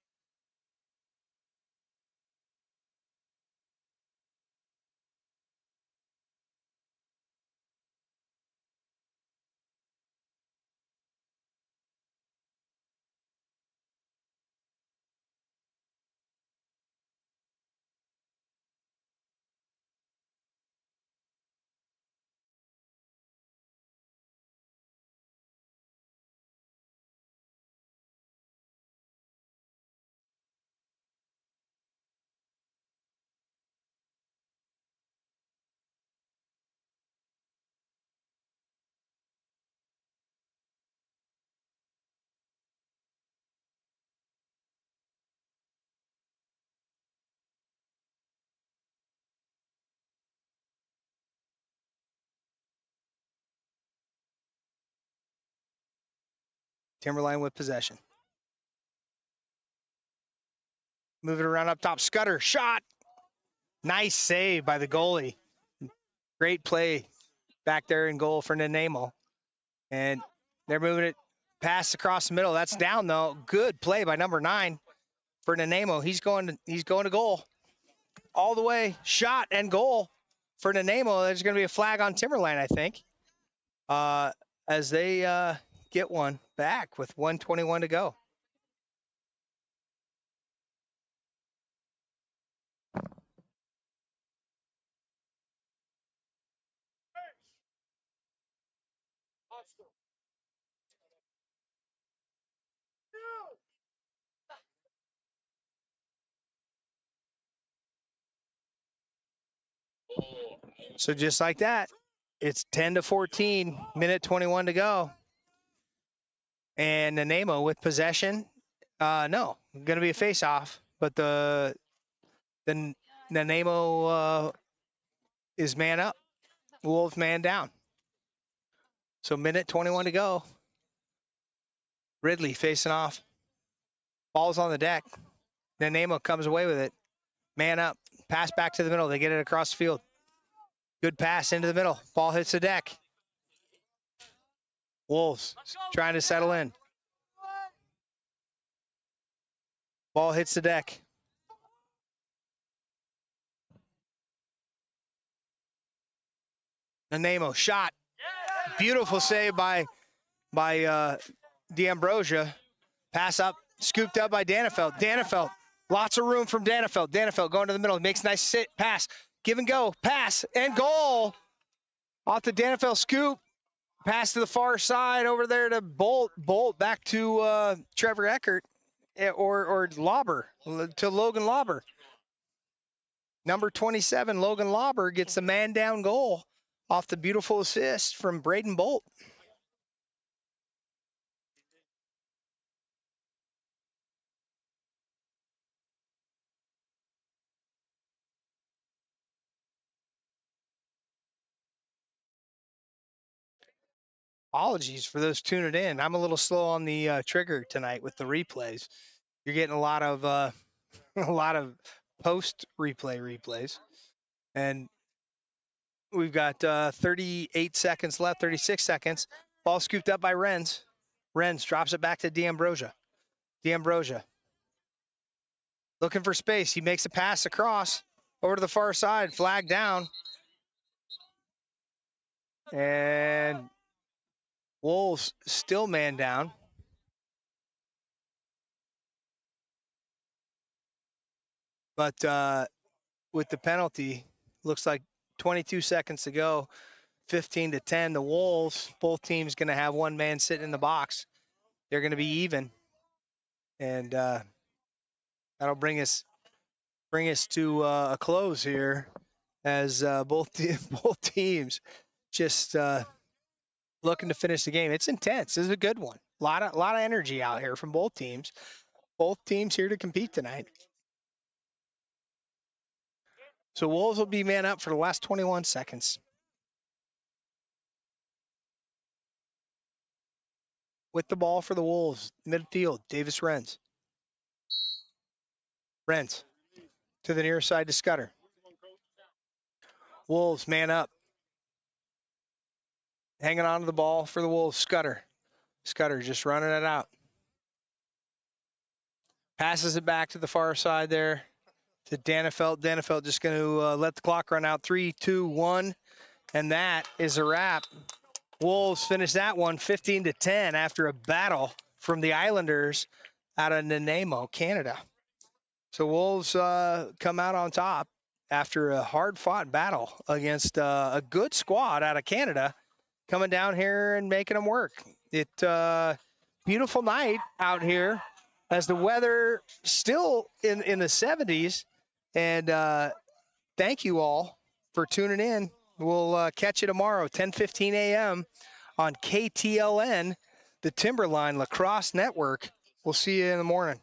Timberline with possession. Move it around up top. Scudder, shot. Nice save by the goalie. Great play back there in goal for Nanaimo. And they're moving it past across the middle. That's down, though. Good play by number 9 for Nanaimo. He's going to goal. All the way. Shot and goal for Nanaimo. There's going to be a flag on Timberline, I think, as they get one back with 1:21 to go. So just like that, it's 10-14, minute 21 to go. And Nanaimo with possession. No, going to be a face-off, but the Nanaimo is man up. Wolves man down. So minute 21 to go. Ridley facing off. Ball's on the deck. Nanaimo comes away with it. Man up. Pass back to the middle. They get it across the field. Good pass into the middle. Ball hits the deck. Wolves trying to settle in. Ball hits the deck. Nanaimo shot. Beautiful save by D'Ambrosia. Pass up, scooped up by Danefeld. Danefeld, lots of room from Danefeld. Danefeld going to the middle, makes a nice sit, pass, give and go, pass, and goal. Off the Danefeld scoop, pass to the far side over there to Bolt back to Trevor Eckert, or Lauber, to Logan Lauber. Number 27, Logan Lauber, gets the man down goal off the beautiful assist from Braden Bolt. Apologies for those tuning in. I'm a little slow on the trigger tonight with the replays. You're getting a lot of a lot of post replays, and we've got 38 seconds left, 36 seconds. Ball scooped up by Renz. Renz drops it back to D'Ambrosia. D'Ambrosia looking for space. He makes a pass across over to the far side. Flag down, and Wolves still man down. But with the penalty, looks like 22 seconds to go, 15-10. The Wolves, both teams going to have one man sitting in the box. They're going to be even, and that'll bring us to a close here, as both teams just looking to finish the game. It's intense. This is a good one. A lot of energy out here from both teams. Both teams here to compete tonight. So Wolves will be man up for the last 21 seconds. With the ball for the Wolves, midfield, Davis Renz. Renz to the near side to Scudder. Wolves man up. Hanging on to the ball for the Wolves, Scudder. Scudder just running it out. Passes it back to the far side there to Danefeld. Danefeld just going to let the clock run out. 3, 2, 1. And that is a wrap. Wolves finish that one 15-10 after a battle from the Islanders out of Nanaimo, Canada. So Wolves come out on top after a hard-fought battle against a good squad out of Canada, coming down here and making them work. Beautiful night out here, as the weather still in the 70s. And thank you all for tuning in. We'll catch you tomorrow, 10:15 a.m. on KTLN, the Timberline Lacrosse Network. We'll see you in the morning.